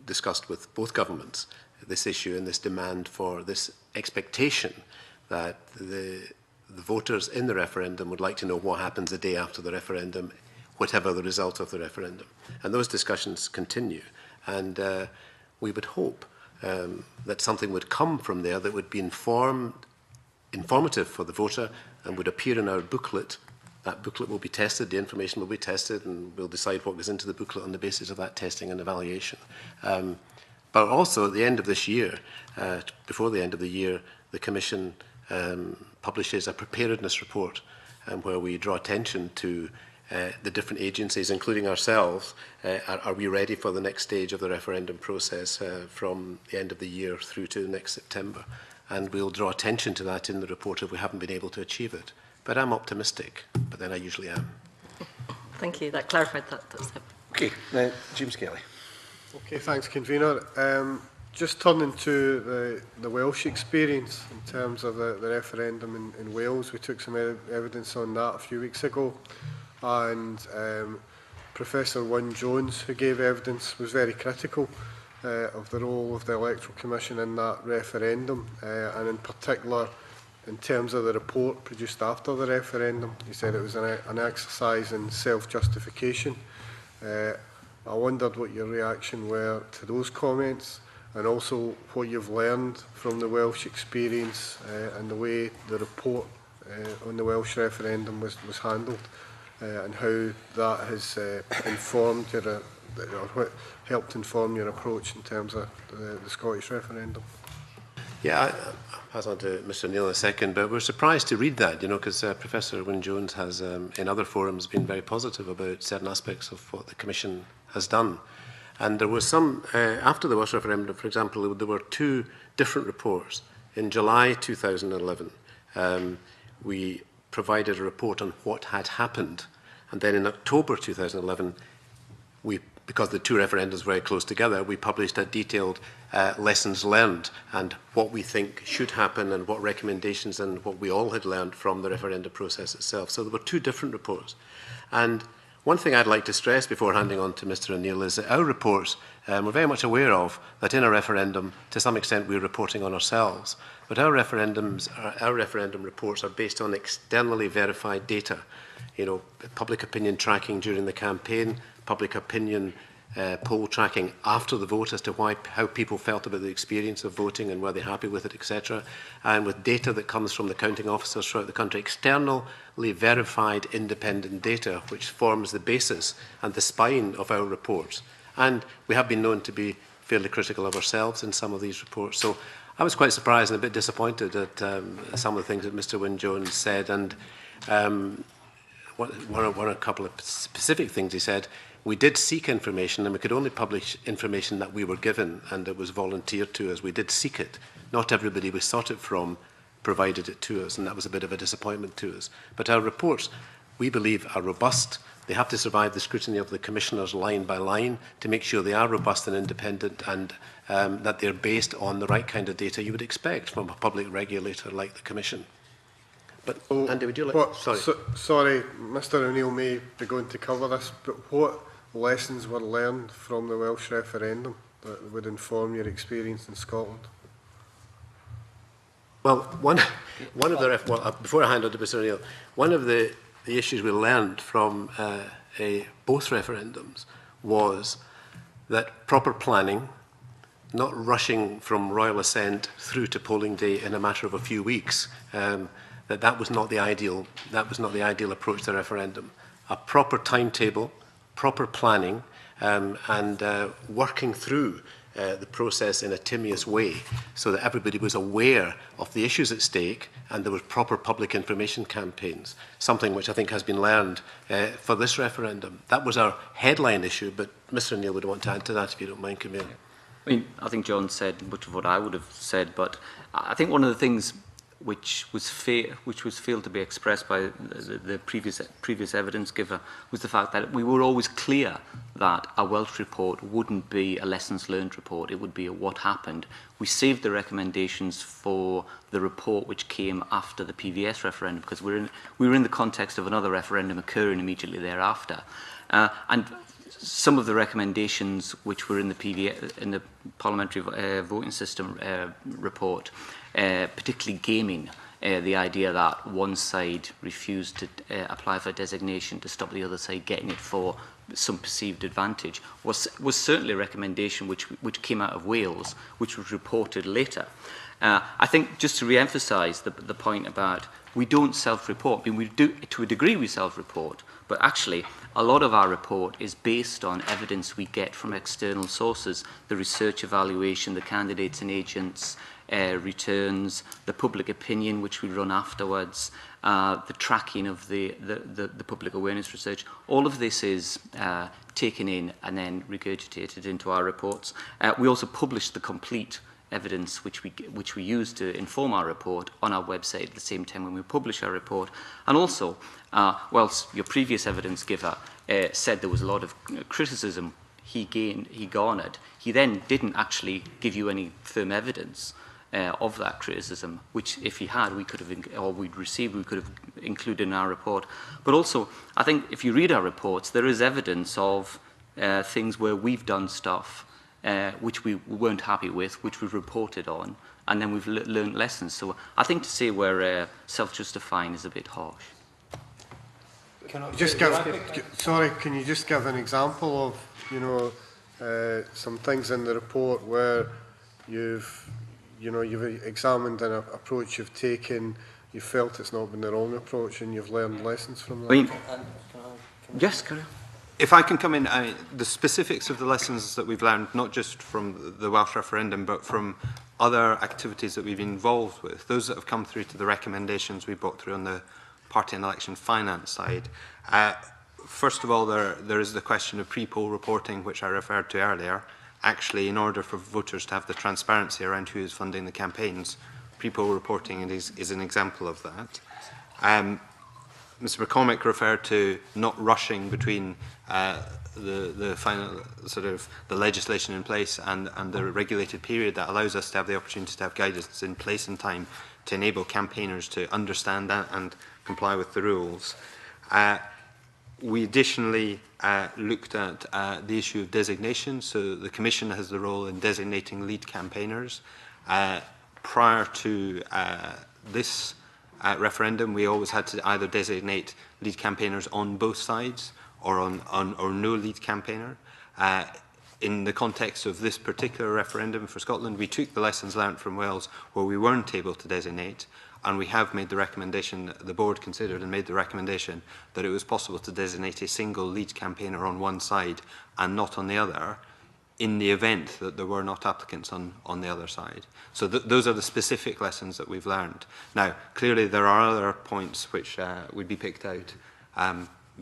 discussed with both governments this issue and this demand for this expectation that the voters in the referendum would like to know what happens the day after the referendum, whatever the result of the referendum. And those discussions continue, and we would hope that something would come from there that would be informative for the voter and would appear in our booklet. That booklet will be tested, the information will be tested, and we'll decide what goes into the booklet on the basis of that testing and evaluation. But also at the end of this year, before the end of the year, the Commission publishes a preparedness report where we draw attention to the different agencies, including ourselves. Are we ready for the next stage of the referendum process from the end of the year through to next September? And we'll draw attention to that in the report if we haven't been able to achieve it. But I'm optimistic, but then I usually am. Thank you. That clarified that. Okay, now James Kelly. Okay, thanks, Convener. Just turning to the Welsh experience in terms of the referendum in Wales, we took some evidence on that a few weeks ago, and Professor Wyn Jones, who gave evidence, was very critical of the role of the Electoral Commission in that referendum, and in particular in terms of the report produced after the referendum. He said it was an exercise in self-justification. I wondered what your reaction were to those comments, and also what you've learned from the Welsh experience and the way the report on the Welsh referendum was handled, and how that has informed your, or helped inform your approach in terms of the Scottish referendum. Yeah, I'll pass on to Mr Neil in a second, but we're surprised to read that, you know, because Professor Wynne-Jones has, in other forums, been very positive about certain aspects of what the Commission has done. And there was some, after the Welsh referendum, for example, there were two different reports. In July 2011, we provided a report on what had happened. And then in October 2011, because the two referendums were very close together, we published a detailed lessons learned and what we think should happen and what recommendations and what we all had learned from the referendum process itself. So there were two different reports. And one thing I'd like to stress before handing on to Mr O'Neill is that our reports, we're very much aware of that in a referendum, to some extent, we're reporting on ourselves. But our referendum reports are based on externally verified data. You know, public opinion tracking during the campaign, public opinion poll tracking after the vote as to how people felt about the experience of voting and were they happy with it, etc. And with data that comes from the counting officers throughout the country, externally verified independent data, which forms the basis and the spine of our reports. And we have been known to be fairly critical of ourselves in some of these reports. So I was quite surprised and a bit disappointed at some of the things that Mr Wynne-Jones said. And a couple of specific things he said. We did seek information, and we could only publish information that we were given, and it was volunteered to us. We did seek it. Not everybody we sought it from provided it to us, and that was a bit of a disappointment to us. But our reports, we believe, are robust. They have to survive the scrutiny of the commissioners line by line to make sure they are robust and independent, and that they're based on the right kind of data you would expect from a public regulator like the Commission. But, Andy, would you like... Sorry, Mr O'Neill may be going to cover this, but what lessons were learned from the Welsh referendum that would inform your experience in Scotland? Well, before I hand on to Mr O'Neill, one of the issues we learned from both referendums was that proper planning, not rushing from royal assent through to polling day in a matter of a few weeks, that was not the ideal approach to the referendum. A proper timetable, proper planning, and working through the process in a timious way so that everybody was aware of the issues at stake and there was proper public information campaigns, something which I think has been learned for this referendum. That was our headline issue, but Mr O'Neill would want to add to that if you don't mind, Camille. I mean, I think John said much of what I would have said, but I think one of the things which was failed to be expressed by the previous evidence giver was the fact that we were always clear that a Welsh report wouldn't be a lessons learned report, it would be a what happened. We saved the recommendations for the report which came after the PVS referendum because we were in the context of another referendum occurring immediately thereafter. And some of the recommendations which were in the parliamentary voting system report, particularly gaming, the idea that one side refused to apply for designation to stop the other side getting it for some perceived advantage, was certainly a recommendation which came out of Wales, which was reported later. I think just to re-emphasise the point about we don't self-report. I mean, we do, to a degree we self-report, but actually a lot of our report is based on evidence we get from external sources, the research evaluation, the candidates and agents, returns, the public opinion which we run afterwards, the tracking of the public awareness research. All of this is taken in and then regurgitated into our reports. We also publish the complete evidence which we use to inform our report on our website at the same time when we publish our report. And also, whilst your previous evidence giver said there was a lot of criticism he garnered, he then didn't actually give you any firm evidence of that criticism, which if he had, we could have, or we'd received, we could have included in our report. But also, I think if you read our reports, there is evidence of things where we've done stuff which we weren't happy with, which we've reported on, and then we've learned lessons. So I think to say we're self-justifying is a bit harsh. Can I just can you just give an example of, some things in the report where you've examined an approach you've taken, you felt it's not been the wrong approach, and you've learned lessons from that. I mean, yes, carry on. If I can come in, the specifics of the lessons that we've learned, not just from the Welsh referendum, but from other activities that we've been involved with, those that have come through to the recommendations we brought through on the party and election finance side. First of all, there is the question of pre-poll reporting, which I referred to earlier. Actually, in order for voters to have the transparency around who is funding the campaigns, pre-poll reporting is an example of that. Mr. McCormick referred to not rushing between the final sort of the legislation in place and the regulated period that allows us to have the opportunity to have guidance in place in time to enable campaigners to understand that and comply with the rules. We additionally looked at the issue of designation. So the Commission has the role in designating lead campaigners. Prior to this referendum, we always had to either designate lead campaigners on both sides or no lead campaigner. In the context of this particular referendum for Scotland, we took the lessons learned from Wales where we weren't able to designate, and we have made the recommendation, the board considered and made the recommendation that it was possible to designate a single lead campaigner on one side and not on the other, in the event that there were not applicants on the other side. So those are the specific lessons that we've learned. Now, clearly there are other points which would be picked out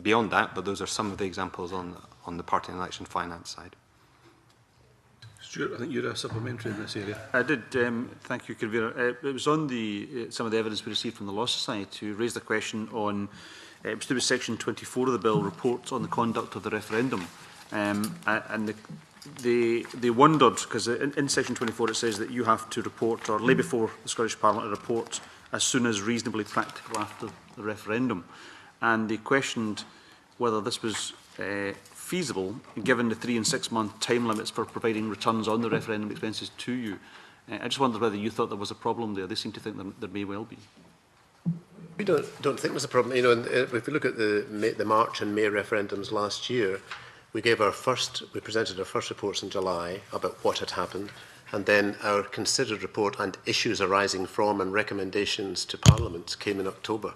beyond that, but those are some of the examples on the party and election finance side. Stuart, I think you're a supplementary in this area. I did. Thank you, Convener. It was on some of the evidence we received from the Law Society to raise the question on, it was to do with section 24 of the bill, reports on the conduct of the referendum. And they wondered, because in section 24 it says that you have to report or lay before the Scottish Parliament a report as soon as reasonably practical after the referendum. And they questioned whether this was feasible, given the 3- and 6-month time limits for providing returns on the referendum expenses to you. I just wondered whether you thought there was a problem there. They seem to think there may well be. We don't think there's a problem. You know, if we look at the March and May referendums last year, we presented our first reports in July about what had happened, and then our considered report and issues arising from and recommendations to Parliament came in October.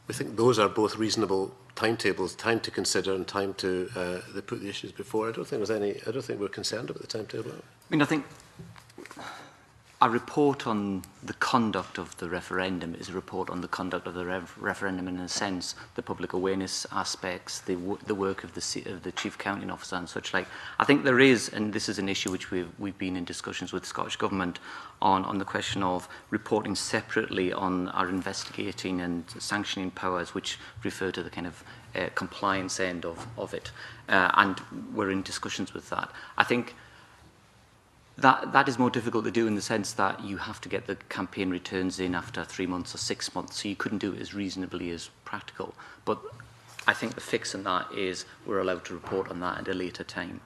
We think those are both reasonable timetables, time to consider and time to put the issues before. I don't think we're concerned about the timetable. I mean, I think a report on the conduct of the referendum is a report on the conduct of the referendum in a sense, the public awareness aspects, the work of the Chief Counting Officer and such like. I think there is, and this is an issue which we've been in discussions with the Scottish Government on the question of reporting separately on our investigating and sanctioning powers, which refer to the kind of compliance end of it. And we're in discussions with that. I think that is more difficult to do in the sense that you have to get the campaign returns in after 3 months or 6 months, so you couldn't do it as reasonably as practical. But I think the fix in that is we're allowed to report on that at a later time.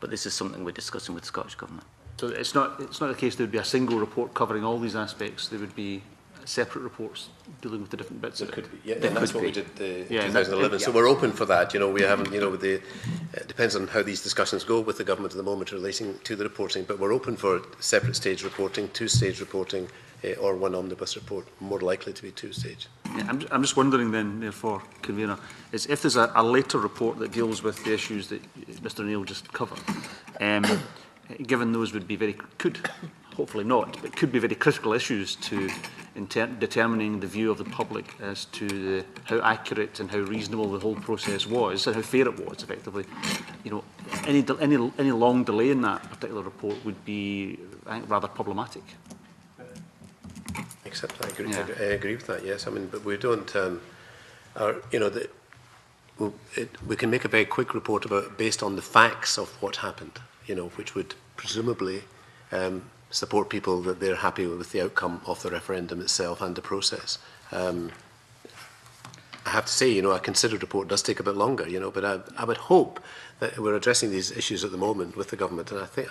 But this is something we're discussing with the Scottish Government. So it's not the case there would be a single report covering all these aspects. There would be separate reports dealing with the different bits. There could be, yeah, and that's what we did in 2011. So we're open for that. You know, we haven't. You know, it depends on how these discussions go with the government at the moment relating to the reporting. But we're open for separate stage reporting, 2-stage reporting, or one omnibus report. More likely to be 2-stage. Yeah, I'm just wondering then, therefore, Convener, is if there's a later report that deals with the issues that Mr. Neil just covered, given those would be could hopefully not, but could be very critical issues to determining the view of the public as to how accurate and how reasonable the whole process was and how fair it was, effectively. You know, any long delay in that particular report would be, I think, rather problematic. Except I agree with that. Yes, I mean, but we don't. We can make a very quick report based on the facts of what happened. You know, which would presumably support people that they're happy with the outcome of the referendum itself and the process. I have to say, you know, a considered report does take a bit longer, you know, but I would hope that we're addressing these issues at the moment with the government, and I think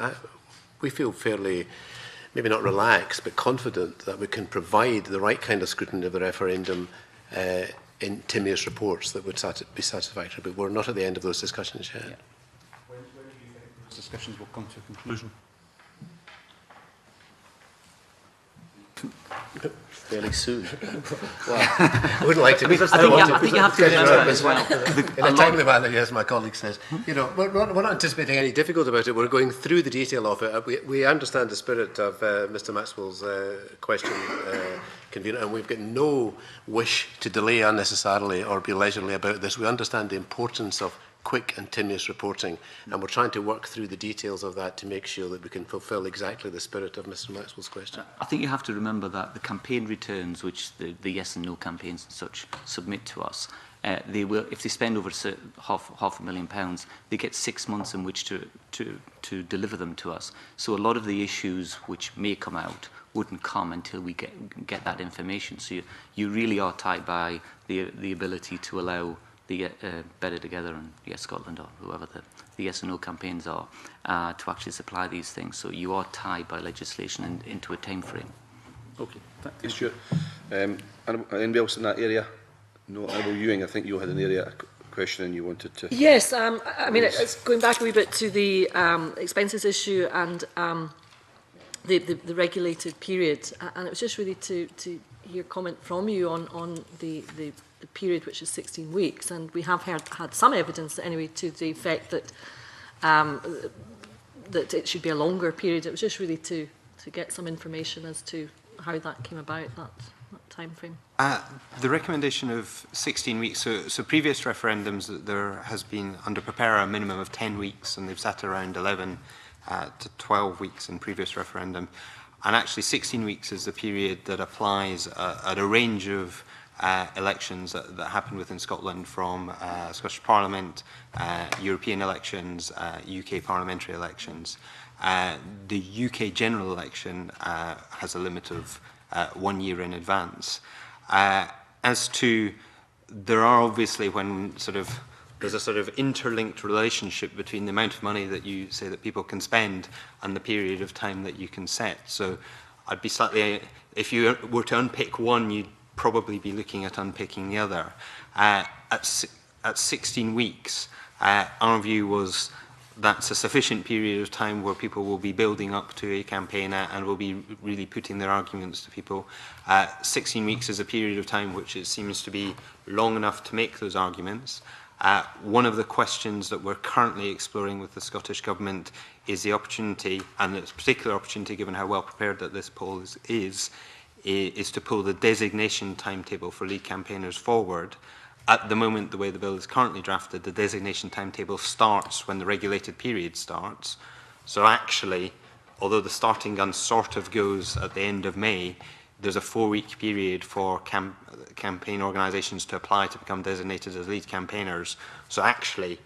we feel fairly, maybe not relaxed, but confident that we can provide the right kind of scrutiny of the referendum in Timmy's reports that would be satisfactory, but we're not at the end of those discussions yet. Yeah. When do you think those discussions will come to a conclusion? Fairly soon. Well, I wouldn't like to be. I think you have to remember as well. In a timely manner, yes, my colleague says. You know, we're not anticipating any difficult about it. We're going through the detail of it. We understand the spirit of Mr. Maxwell's question, convener, and we've got no wish to delay unnecessarily or be leisurely about this. We understand the importance of quick and continuous reporting, and we're trying to work through the details of that to make sure that we can fulfil exactly the spirit of Mr. Maxwell's question. I think you have to remember that the campaign returns, which the yes and no campaigns and such submit to us, they will, if they spend over half £500,000, they get 6 months in which to deliver them to us. So a lot of the issues which may come out wouldn't come until we get that information. So you really are tied by the ability to allow the Better Together and Yes Scotland or whoever the yes and no campaigns are to actually supply these things. So you are tied by legislation into a time frame. Okay, thank you, Stuart. Anybody else in that area? No, Annabel Ewing, I think you had an area question and you wanted to... Yes, I mean, it's going back a wee bit to the expenses issue and the regulated period, and it was just really to hear comment from you on the period, which is 16 weeks, and we have had some evidence anyway to the effect that that it should be a longer period. It was just really to get some information as to how that came about, that time frame. The recommendation of 16 weeks, so previous referendums, there has been under prepare a minimum of 10 weeks, and they've sat around 11 to 12 weeks in previous referendum. And actually 16 weeks is the period that applies at a range of elections that happen within Scotland, from Scottish Parliament, European elections, UK parliamentary elections. The UK general election has a limit of 1 year in advance. As to, there are obviously when there's a sort of interlinked relationship between the amount of money that you say that people can spend and the period of time that you can set. So I'd be slightly, if you were to unpick one, you'd probably be looking at unpicking the other. At 16 weeks, our view was that's a sufficient period of time where people will be building up to a campaign and will be really putting their arguments to people. 16 weeks is a period of time which it seems to be long enough to make those arguments. One of the questions that we're currently exploring with the Scottish Government is the opportunity, and it's a particular opportunity given how well prepared that this poll is to pull the designation timetable for lead campaigners forward. At the moment, the way the bill is currently drafted, the designation timetable starts when the regulated period starts. So actually, although the starting gun sort of goes at the end of May, there's a 4-week period for campaign organisations to apply to become designated as lead campaigners. So actually,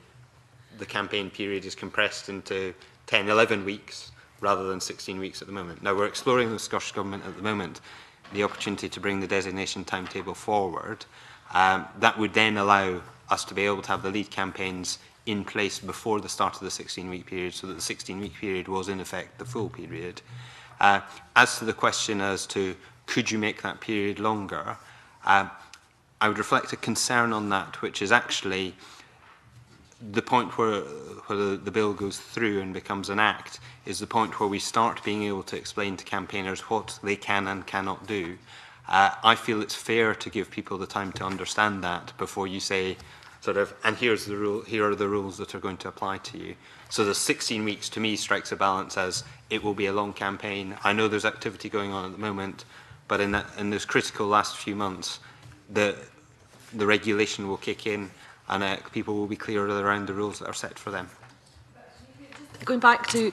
the campaign period is compressed into 10, 11 weeks rather than 16 weeks at the moment. Now, we're exploring the Scottish Government at the moment the opportunity to bring the designation timetable forward. That would then allow us to be able to have the lead campaigns in place before the start of the 16-week period, so that the 16-week period was in effect the full period. As to the question as to could you make that period longer, I would reflect a concern on that, which is actually the point where the bill goes through and becomes an act, is the point where we start being able to explain to campaigners what they can and cannot do. I feel it's fair to give people the time to understand that before you say, and here's the rule, here are the rules that are going to apply to you. So the 16 weeks to me strikes a balance as it will be a long campaign. I know there's activity going on at the moment, but in those critical last few months, the regulation will kick in and people will be clearer around the rules that are set for them. Going back to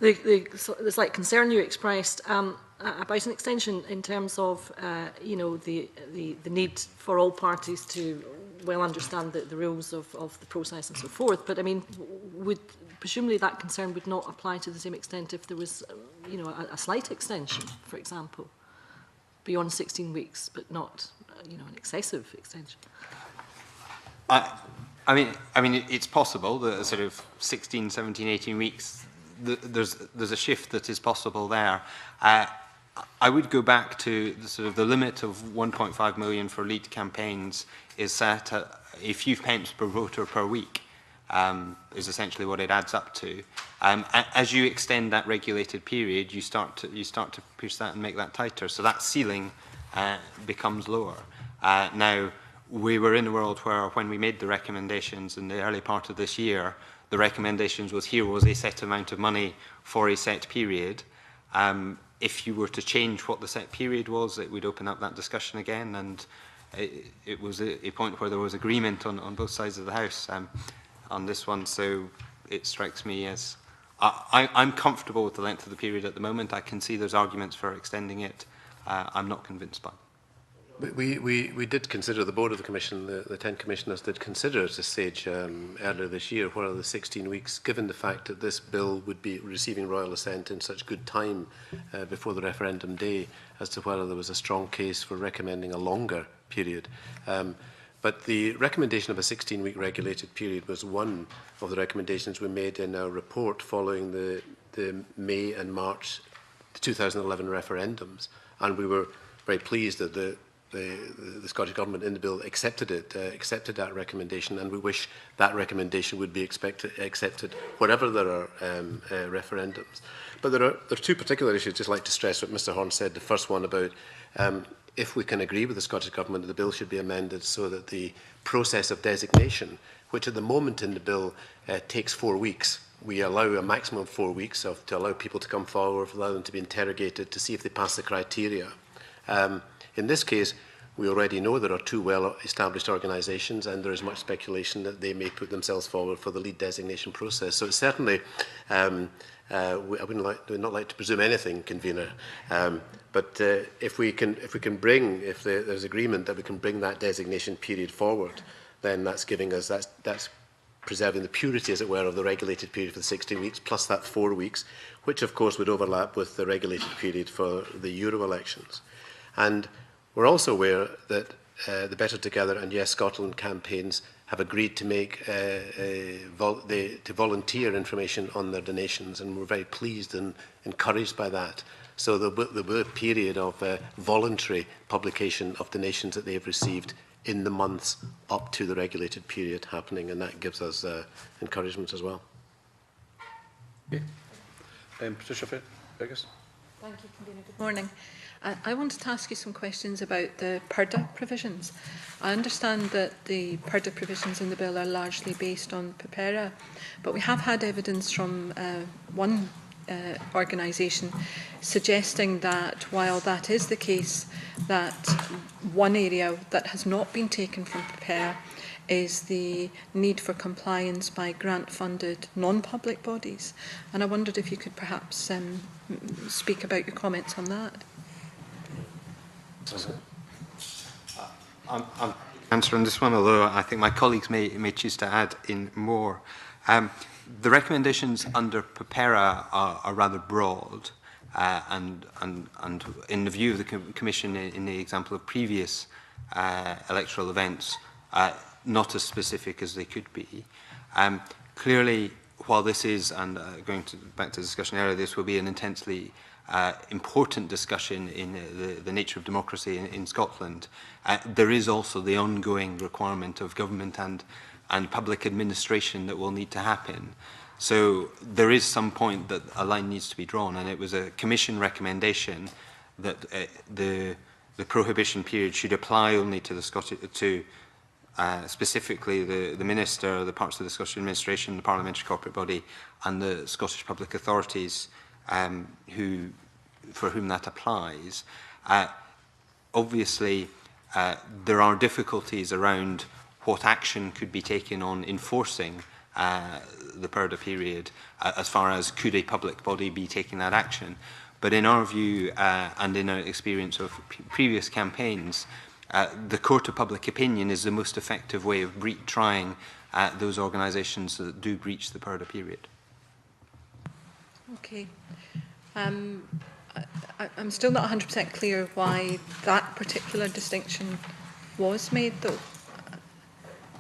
the slight concern you expressed about an extension in terms of the need for all parties to well understand the rules of the process and so forth. But I mean, presumably that concern would not apply to the same extent if there was a slight extension, for example, beyond 16 weeks, but not an excessive extension. I mean, it's possible that sort of 16, 17, 18 weeks, there's a shift that is possible there. I would go back to the limit of 1.5 million for lead campaigns is set at a few pence per voter per week. is essentially what it adds up to. As you extend that regulated period, you start to push that and make that tighter. So that ceiling becomes lower. Now, we were in a world where, when we made the recommendations in the early part of this year, the recommendations was, here was a set amount of money for a set period. If you were to change what the set period was, it would open up that discussion again, and it was a point where there was agreement on both sides of the House on this one. So it strikes me as I'm comfortable with the length of the period at the moment. I can see there's arguments for extending it. I'm not convinced by it. We did consider, the board of the commission, the 10 commissioners did consider at a stage earlier this year whether the 16 weeks, given the fact that this bill would be receiving royal assent in such good time before the referendum day, as to whether there was a strong case for recommending a longer period. But the recommendation of a 16-week regulated period was one of the recommendations we made in our report following the May and March 2011 referendums, and we were very pleased that the Scottish Government in the bill accepted that recommendation, and we wish that recommendation would be accepted wherever there are referendums. But there are two particular issues I'd just like to stress what Mr Horne said. The first one about if we can agree with the Scottish Government that the bill should be amended so that the process of designation, which at the moment in the bill takes 4 weeks, we allow a maximum of 4 weeks to allow people to come forward, allow them to be interrogated to see if they pass the criteria. In this case, we already know there are two well-established organisations, and there is much speculation that they may put themselves forward for the lead designation process. So it's certainly, I would not like to presume anything, convener, but if there's agreement that we can bring that designation period forward, then that's giving us, that's preserving the purity, as it were, of the regulated period for the 16 weeks, plus that 4 weeks, which of course would overlap with the regulated period for the Euro elections. And we're also aware that the Better Together and Yes Scotland campaigns have agreed to make to volunteer information on their donations, and we're very pleased and encouraged by that. So there'll be a period of voluntary publication of donations that they've received in the months up to the regulated period happening, and that gives us encouragement as well. Okay. Patricia Fergus. Thank you, Convener. Good morning. I wanted to ask you some questions about the PERDA provisions. I understand that the PERDA provisions in the bill are largely based on PEPERA, but we have had evidence from one organisation suggesting that while that is the case, that one area that has not been taken from PEPERA is the need for compliance by grant-funded non-public bodies. And I wondered if you could perhaps speak about your comments on that. I'm answering this one, although I think my colleagues may choose to add in more. The recommendations under PEPERA are rather broad, and in the view of the Commission, in the example of previous electoral events, not as specific as they could be. Clearly, while this is, and going back to the discussion earlier, this will be an intensely important discussion in the nature of democracy in Scotland, there is also the ongoing requirement of government and public administration that will need to happen. So there is some point that a line needs to be drawn, and it was a Commission recommendation that the prohibition period should apply only to the Scottish, specifically the Minister, the parts of the Scottish administration, the parliamentary corporate body, and the Scottish public authorities for whom that applies. Obviously, there are difficulties around what action could be taken on enforcing the PERDA period, as far as could a public body be taking that action. But in our view, and in our experience of previous campaigns, the court of public opinion is the most effective way of trying those organisations that do breach the PERDA period. Okay. I'm still not 100% clear why that particular distinction was made, though.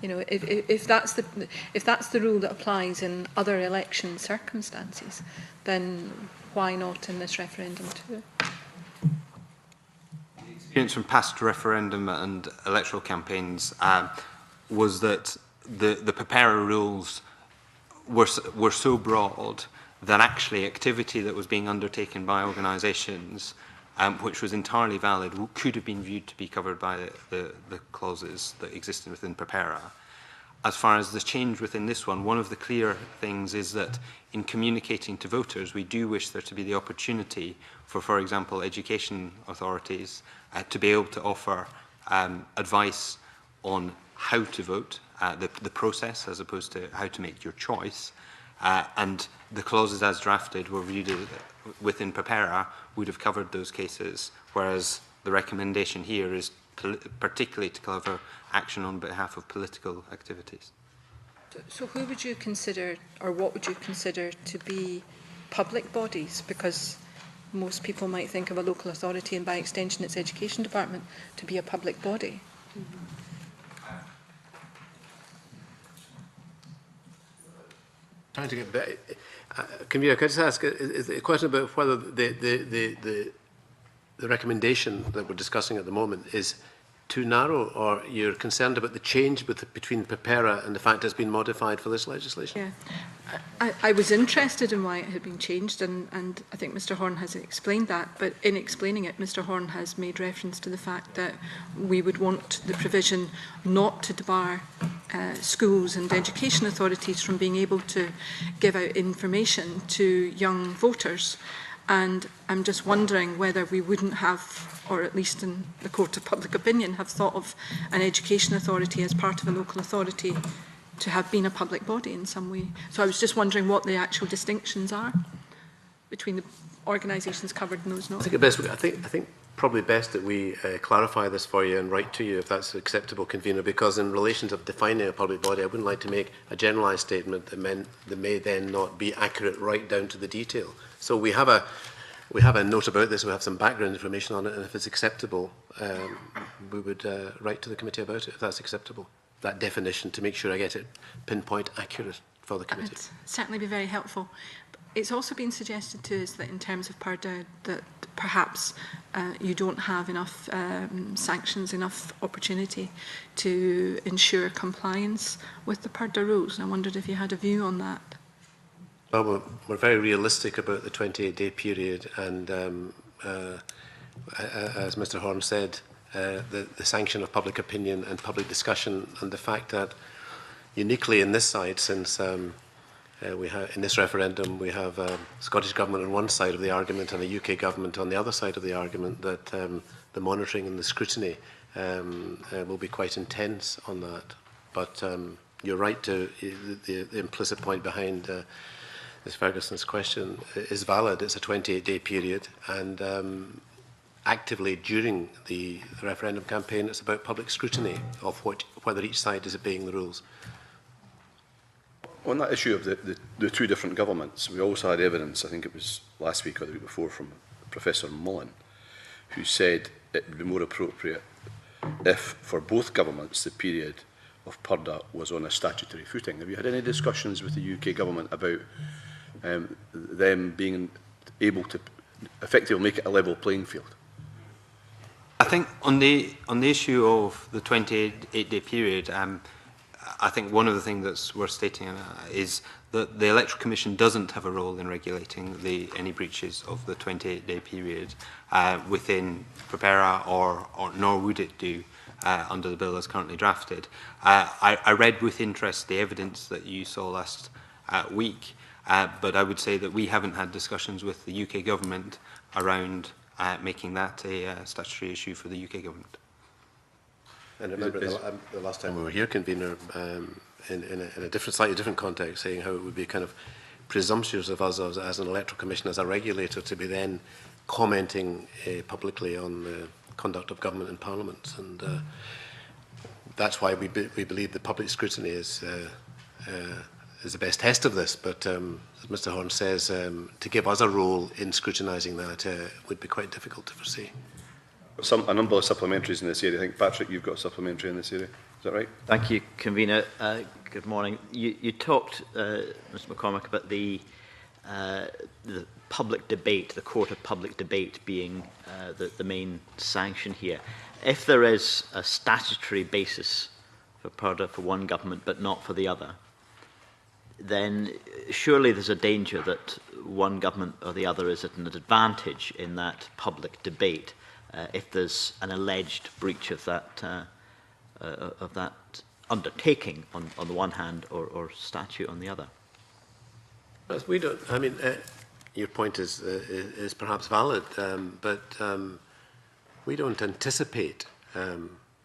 You know, if that's the rule that applies in other election circumstances, then why not in this referendum too? The experience from past referendum and electoral campaigns was that the PEPERA rules were so broad that actually activity that was being undertaken by organisations, which was entirely valid, could have been viewed to be covered by the clauses that existed within PROPERA. As far as the change within this one of the clear things is that in communicating to voters, we do wish there to be the opportunity for example, education authorities to be able to offer advice on how to vote, the process as opposed to how to make your choice. And the clauses as drafted were viewed within PROPERA would have covered those cases, whereas the recommendation here is particularly to cover action on behalf of political activities. So who would you consider, or what would you consider to be public bodies? Because most people might think of a local authority and by extension its education department to be a public body. Trying to get back. Can I just ask, is the question about whether the recommendation that we're discussing at the moment is too narrow, or you're concerned about the change between PROPERA and the fact it's been modified for this legislation? Yeah, I was interested in why it had been changed, and I think Mr Horne has explained that, but in explaining it, Mr Horne has made reference to the fact that we would want the provision not to debar schools and education authorities from being able to give out information to young voters. And I'm just wondering whether we wouldn't have, or at least in the court of public opinion, have thought of an education authority as part of a local authority to have been a public body in some way. So I was just wondering what the actual distinctions are between the organisations covered and those not. I think probably best that we clarify this for you and write to you if that's acceptable, convener, because in relation to defining a public body, I wouldn't like to make a generalised statement that may then not be accurate right down to the detail. So we have a note about this, we have some background information on it, and if it's acceptable, we would write to the committee about it, if that's acceptable, that definition, to make sure I get it pinpoint accurate for the committee. It'd certainly be very helpful. It's also been suggested to us that in terms of PERDA, that perhaps you don't have enough sanctions, enough opportunity to ensure compliance with the PERDA rules. And I wondered if you had a view on that. Well, we're very realistic about the 28-day period, and as Mr Horne said, the sanction of public opinion and public discussion, and the fact that uniquely in this side, since we have, in this referendum, we have Scottish Government on one side of the argument and the UK Government on the other side of the argument, that the monitoring and the scrutiny will be quite intense on that. But you're right to the implicit point behind Ms Ferguson's question is valid. It's a 28-day period, and actively during the referendum campaign, it's about public scrutiny of whether each side is obeying the rules. On that issue of the two different governments, we also had evidence, I think it was last week or the week before, from Professor Mullen, who said it would be more appropriate if, for both governments, the period of PERDA was on a statutory footing. Have you had any discussions with the UK government about them being able to effectively make it a level playing field? I think on the issue of the 28-day period, I think one of the things that's worth stating is that the Electoral Commission doesn't have a role in regulating any breaches of the 28-day period within PROPERA, or nor would it do under the bill as currently drafted. I read with interest the evidence that you saw last week, but I would say that we haven't had discussions with the UK government around making that a statutory issue for the UK government. And I remember the last time we were here, convener, in a slightly different context, saying how it would be kind of presumptuous of us as an electoral commission, as a regulator, to be then commenting publicly on the conduct of government and parliament. And that's why we believe that public scrutiny is the best test of this. But as Mr Horne says, to give us a role in scrutinising that would be quite difficult to foresee. A number of supplementaries in this area. I think, Patrick, you've got a supplementary in this area. Is that right? Thank you, convener. Good morning. You talked, Mr McCormick, about the public debate, the court of public debate being the main sanction here. If there is a statutory basis for PERDA for one government but not for the other, then surely there's a danger that one government or the other is at an advantage in that public debate if there's an alleged breach of that undertaking on the one hand or statute on the other. But we don't. I mean, your point is perhaps valid, but we don't anticipate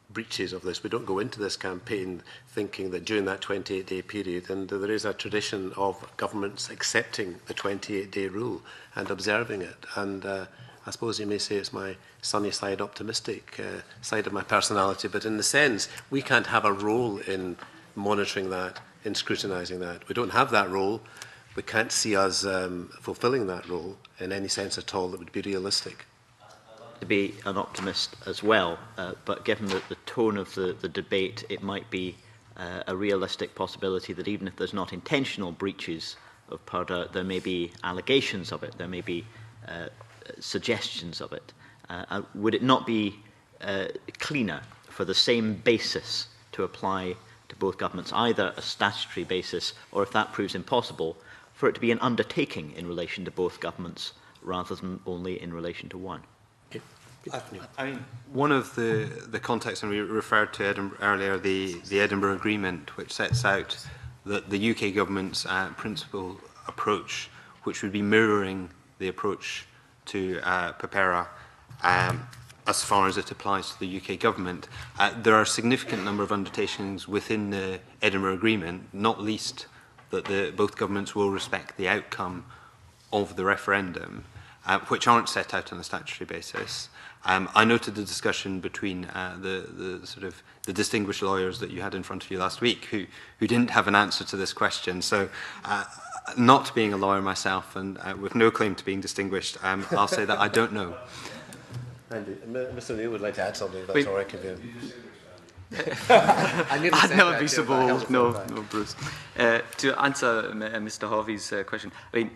breaches of this. We don't go into this campaign thinking that during that 28-day period, and there is a tradition of governments accepting the 28-day rule and observing it. And I suppose you may say it's my sunny side, optimistic side of my personality, but in the sense, we can't have a role in monitoring that, in scrutinising that. We don't have that role. We can't see us fulfilling that role in any sense at all that would be realistic. To be an optimist as well, but given the tone of the debate, it might be a realistic possibility that even if there's not intentional breaches of purdah, there may be allegations of it, there may be suggestions of it. Would it not be cleaner for the same basis to apply to both governments, either a statutory basis or, if that proves impossible, for it to be an undertaking in relation to both governments rather than only in relation to one? I mean, one of the contexts, and we referred to Edinburgh earlier, the Edinburgh Agreement, which sets out that the UK government's principal approach, which would be mirroring the approach to PPERA as far as it applies to the UK government. There are a significant number of undertakings within the Edinburgh Agreement, not least that both governments will respect the outcome of the referendum, which aren't set out on a statutory basis. I noted the discussion between the distinguished lawyers that you had in front of you last week, who didn't have an answer to this question. So, not being a lawyer myself and with no claim to being distinguished, I'll say that I don't know. Andy, Mr. Neil would like to add something. If that's all right, I'd never be so bold. No, Bruce. To answer Mr. Harvey's question, I mean,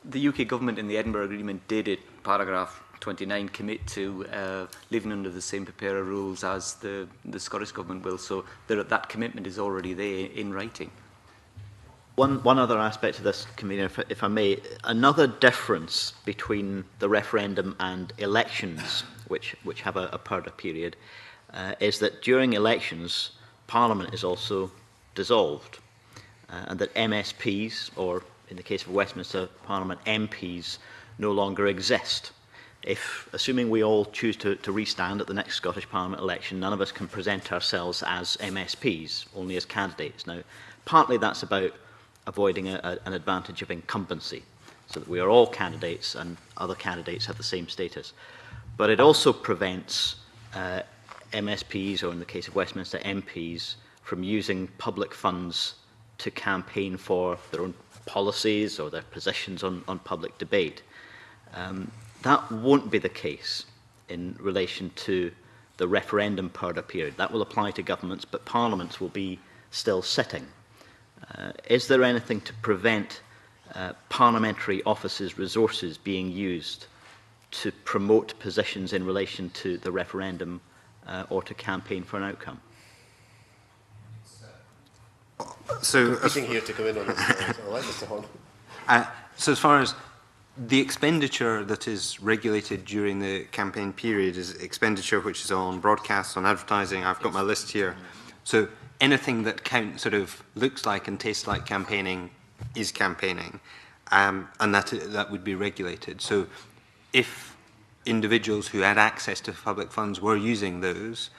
the UK government in the Edinburgh Agreement did, at paragraph 29, commit to living under the same PPERA rules as the Scottish government will. So that commitment is already there in writing. One other aspect of this, Convener, if I may, another difference between the referendum and elections, which have a purdah period, is that during elections, Parliament is also dissolved, and that MSPs, or in the case of Westminster Parliament, MPs, no longer exist. If, assuming we all choose to restand at the next Scottish Parliament election, none of us can present ourselves as MSPs, only as candidates. Now, partly that's about avoiding an advantage of incumbency, so that we are all candidates and other candidates have the same status. But it also prevents MSPs, or in the case of Westminster, MPs, from using public funds to campaign for their own policies or their positions on public debate. That won't be the case in relation to the referendum purdah period. That will apply to governments, but parliaments will be still sitting. Is there anything to prevent parliamentary offices' resources being used to promote positions in relation to the referendum or to campaign for an outcome? So, here to come in on this. Mr. Horne. So as far as the expenditure that is regulated during the campaign period is expenditure which is on broadcasts, on advertising. I've got my list here. So anything that sort of looks like and tastes like campaigning is campaigning, and that would be regulated. So if individuals who had access to public funds were using those,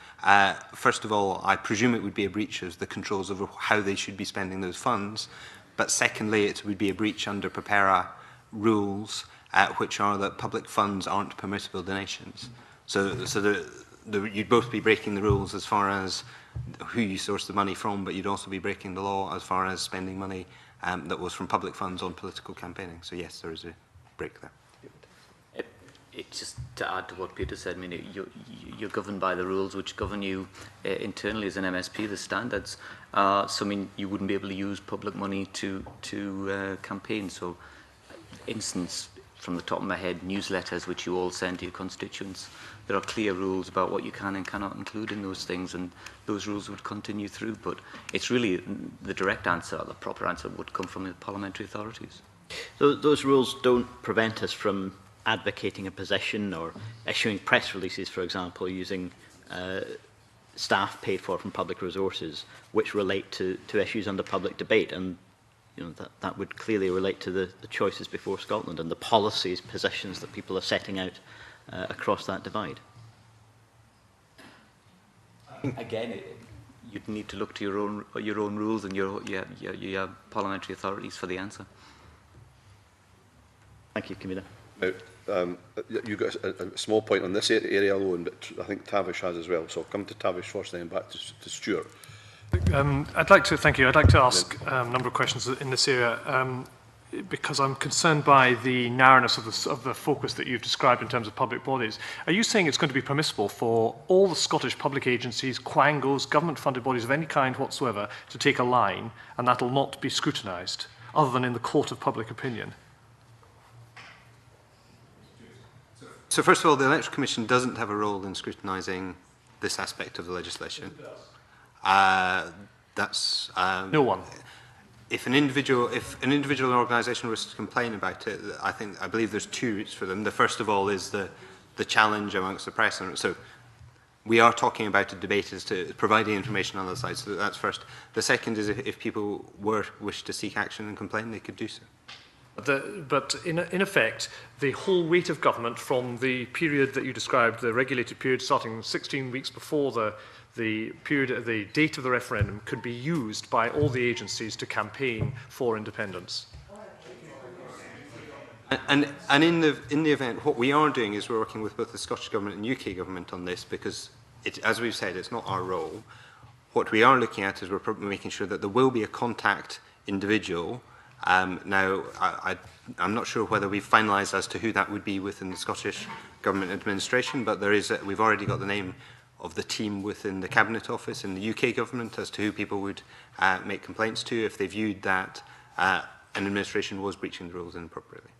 first of all, I presume it would be a breach of the controls over how they should be spending those funds. But secondly, it would be a breach under PPERA rules, which are that public funds aren't permissible donations. So you'd both be breaking the rules as far as who you source the money from, but you'd also be breaking the law as far as spending money that was from public funds on political campaigning. So yes, there is a break there. It's just to add to what Peter said, I mean, you're governed by the rules which govern you internally as an MSP, the standards. So, I mean, you wouldn't be able to use public money to campaign. So, instance, from the top of my head, newsletters which you all send to your constituents. There are clear rules about what you can and cannot include in those things, and those rules would continue through. But it's really the direct answer, the proper answer would come from the parliamentary authorities. So those rules don't prevent us from advocating a position or issuing press releases, for example, using staff paid for from public resources, which relate to issues under public debate. And that would clearly relate to the choices before Scotland and the policies, positions that people are setting out across that divide. Again, you'd need to look to your own rules and your parliamentary authorities for the answer. Thank you, Convener. Now, you've got a small point on this area alone, but I think Tavish has as well. So I'll come to Tavish first, then back to Stuart. I'd like to thank you. I'd like to ask a number of questions in this area because I'm concerned by the narrowness of the focus that you've described in terms of public bodies. Are you saying it's going to be permissible for all the Scottish public agencies, quangos, government-funded bodies of any kind whatsoever to take a line, and that'll not be scrutinised, other than in the court of public opinion? So first of all, the Electoral Commission doesn't have a role in scrutinising this aspect of the legislation. No one. If an individual or organisation was to complain about it, I believe there's two routes for them. The first of all is the challenge amongst the press. And so we are talking about a debate as to providing information on the side. So that's first. The second is if people wish to seek action and complain, they could do so. But in effect, the whole weight of government from the period that you described, the regulated period starting 16 weeks before the period, the date of the referendum, could be used by all the agencies to campaign for independence. And in the event, what we are doing is we're working with both the Scottish Government and UK Government on this, because, as we've said, it's not our role. What we are looking at is we're probably making sure that there will be a contact individual. Now, I'm not sure whether we've finalised as to who that would be within the Scottish Government administration, but we've already got the name of the team within the Cabinet Office in the UK Government as to who people would make complaints to if they viewed that an administration was breaching the rules inappropriately.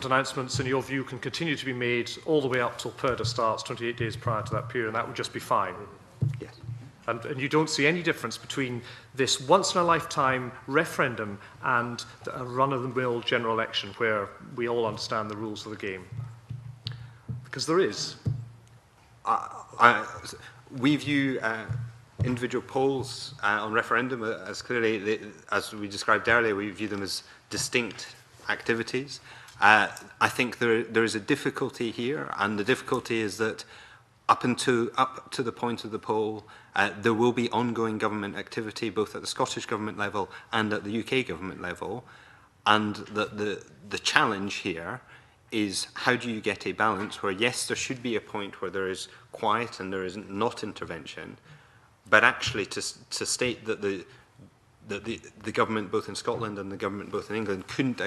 Announcements, in your view, can continue to be made all the way up till PERDA starts 28 days prior to that period, and that would just be fine? Yes. And you don't see any difference between this once-in-a-lifetime referendum and a run-of-the-mill general election where we all understand the rules of the game? Because there is. We view individual polls on referendum as clearly, as we described earlier, we view them as distinct activities. I think there is a difficulty here, and the difficulty is that up to the point of the poll, there will be ongoing government activity both at the Scottish Government level and at the UK Government level, and the challenge here is how do you get a balance where, yes, there should be a point where there is quiet and there is not intervention, but actually to state that the government both in Scotland and the government both in England couldn't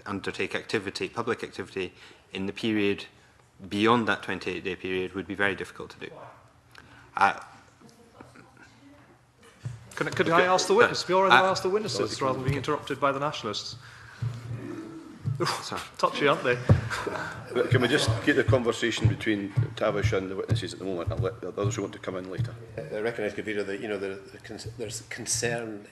undertake activity, public activity, in the period beyond that 28-day period would be very difficult to do. Could I ask the witness? Be all right if I ask the witnesses rather than being interrupted by the nationalists? Touchy, aren't they? Can we just get the conversation between Tavish and the witnesses at the moment? I'll let those who want to come in later. I recognise, Convener, that there's concern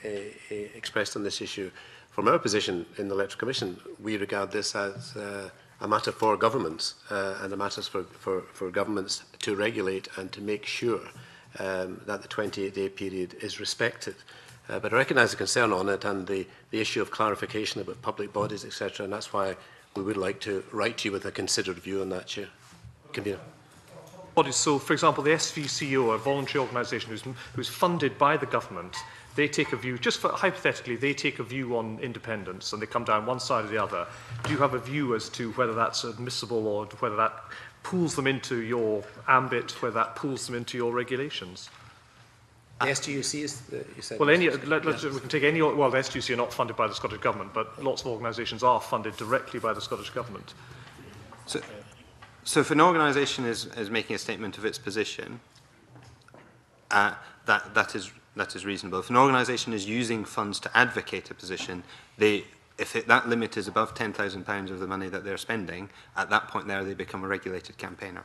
expressed on this issue. From our position in the Electoral Commission, we regard this as a matter for governments and a matter for governments to regulate and to make sure that the 28-day period is respected. But I recognise the concern on it and the issue of clarification about public bodies, etc., and that's why we would like to write to you with a considered view on that, Chair. Convener. Bodies. So, for example, the SVCO, a voluntary organisation who's funded by the government, they take a view, just for, hypothetically, they take a view on independence and they come down one side or the other. Do you have a view as to whether that's admissible or whether that pulls them into your ambit, whether that pulls them into your regulations? The STUC is, you said? Well, we can take any, well, the STUC are not funded by the Scottish Government, but lots of organisations are funded directly by the Scottish Government. So if an organisation is making a statement of its position, that is reasonable. If an organisation is using funds to advocate a position, it that limit is above £10,000 of the money that they're spending, at that point there they become a regulated campaigner.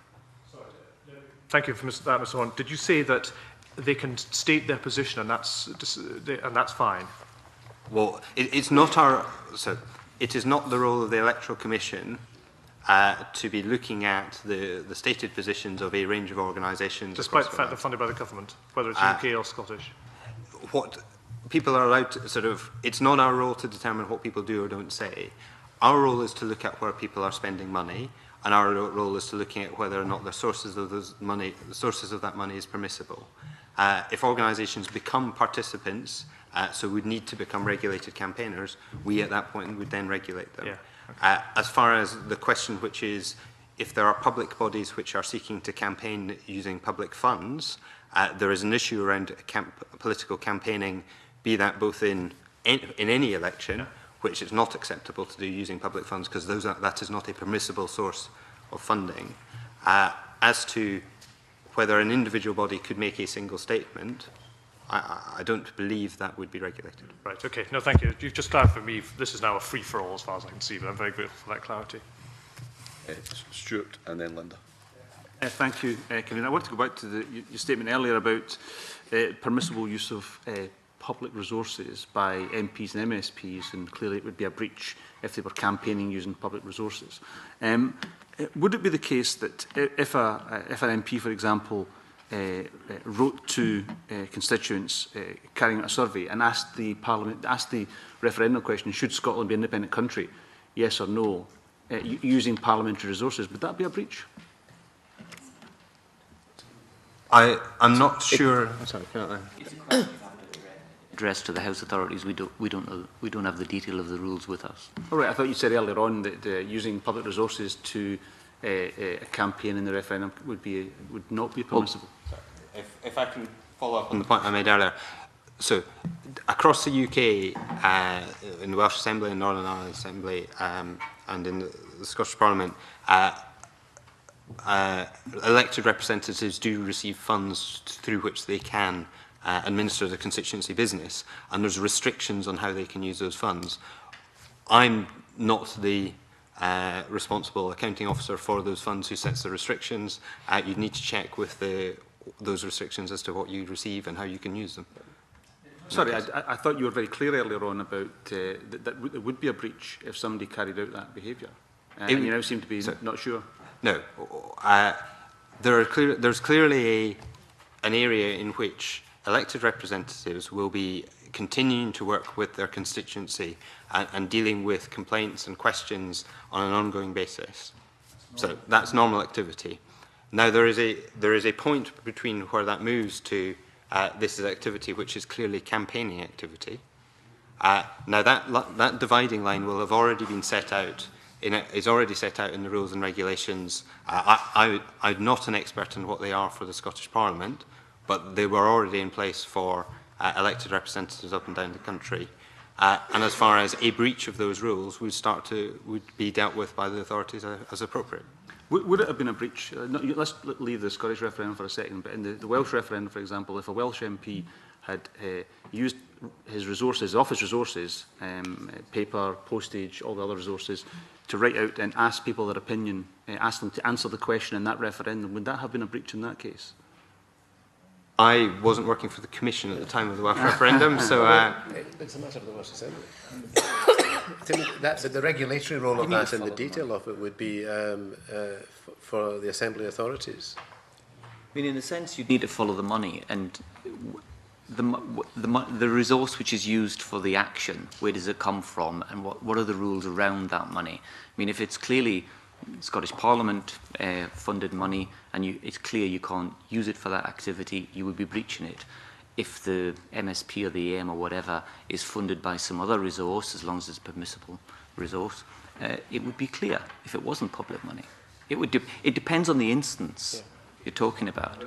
Thank you for that, Mr. Horne. Did you say that they can state their position and that's fine? Well, it is not the role of the Electoral Commission to be looking at the stated positions of a range of organisations. Despite the fact they're funded by the government, whether it's UK or Scottish? What people are allowed to it's not our role to determine what people do or don't say. Our role is to look at where people are spending money, and our role is to looking at whether or not the sources of that money is permissible. If organisations become participants, so would need to become regulated campaigners, we at that point would then regulate them. Yeah. Okay. As far as the question, which is if there are public bodies which are seeking to campaign using public funds, there is an issue around political campaigning, be that both in any election, which is not acceptable to do using public funds because that is not a permissible source of funding. As to whether an individual body could make a single statement, I don't believe that would be regulated. Right, okay. No, thank you. You've just clarified for me, this is now a free-for-all as far as I can see, but I'm very grateful for that clarity. Stuart and then Linda. Thank you, Convener. I want to go back to your statement earlier about permissible use of public resources by MPs and MSPs, and clearly it would be a breach if they were campaigning using public resources. Would it be the case that if an MP, for example, wrote to constituents carrying out a survey and asked the referendum question, should Scotland be an independent country, yes or no, using parliamentary resources, would that be a breach? I'm not sure. Sorry, addressed to the House authorities, we don't have the detail of the rules with us. All right, I thought you said earlier on that using public resources to a campaign in the referendum would not be permissible. Well, if I can follow up on the point I made earlier. So, across the UK, in the Welsh Assembly and Northern Ireland Assembly, and in the Scottish Parliament, elected representatives do receive funds through which they can administer the constituency business, and there's restrictions on how they can use those funds. I'm not the responsible accounting officer for those funds who sets the restrictions. You'd need to check with those restrictions as to what you receive and how you can use them. Sorry, I thought you were very clear earlier on about that there would be a breach if somebody carried out that behaviour. And you now seem to be not sure. No. There's clearly an area in which elected representatives will be continuing to work with their constituency and dealing with complaints and questions on an ongoing basis. So that's normal activity. Now there is a point between where that moves to this is activity which is clearly campaigning activity. Now that dividing line will have already been set out. Is already set out in the rules and regulations. I'm not an expert in what they are for the Scottish Parliament, but they were already in place for elected representatives up and down the country. And as far as a breach of those rules would be dealt with by the authorities as appropriate. Would it have been a breach? Let's leave the Scottish referendum for a second, but in the Welsh referendum, for example, if a Welsh MP had used his resources, office resources, paper, postage, all the other resources, to write out and ask people their opinion, ask them to answer the question in that referendum, would that have been a breach in that case? I wasn't working for the Commission at the time of the Welsh referendum, so... It's a matter of the Welsh Assembly. The regulatory role of that and the detail of it would be for the Assembly authorities. I mean, in a sense, you'd need to follow the money, and the resource which is used for the action, where does it come from, and what are the rules around that money? I mean, if it's clearly Scottish Parliament funded money, and it's clear you can't use it for that activity, you would be breaching it. If the MSP or the AM or whatever is funded by some other resource, as long as it's a permissible resource, it would be clear if it wasn't public money. It depends on the instance you're talking about.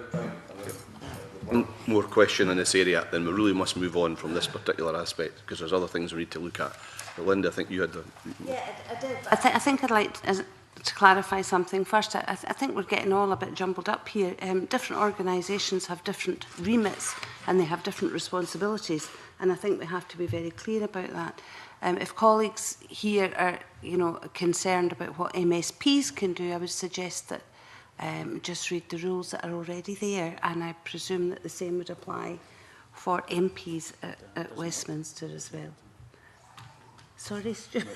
One more question in this area, then we really must move on from this particular aspect, because there's other things we need to look at. But Linda, I think you had the... Yeah, I did. I think I'd like to clarify something. First, I think we're getting all a bit jumbled up here. Different organisations have different remits and they have different responsibilities, and I think we have to be very clear about that. If colleagues here are, concerned about what MSPs can do, I would suggest that just read the rules that are already there, and I presume that the same would apply for MPs at Westminster as well. Sorry, Stuart,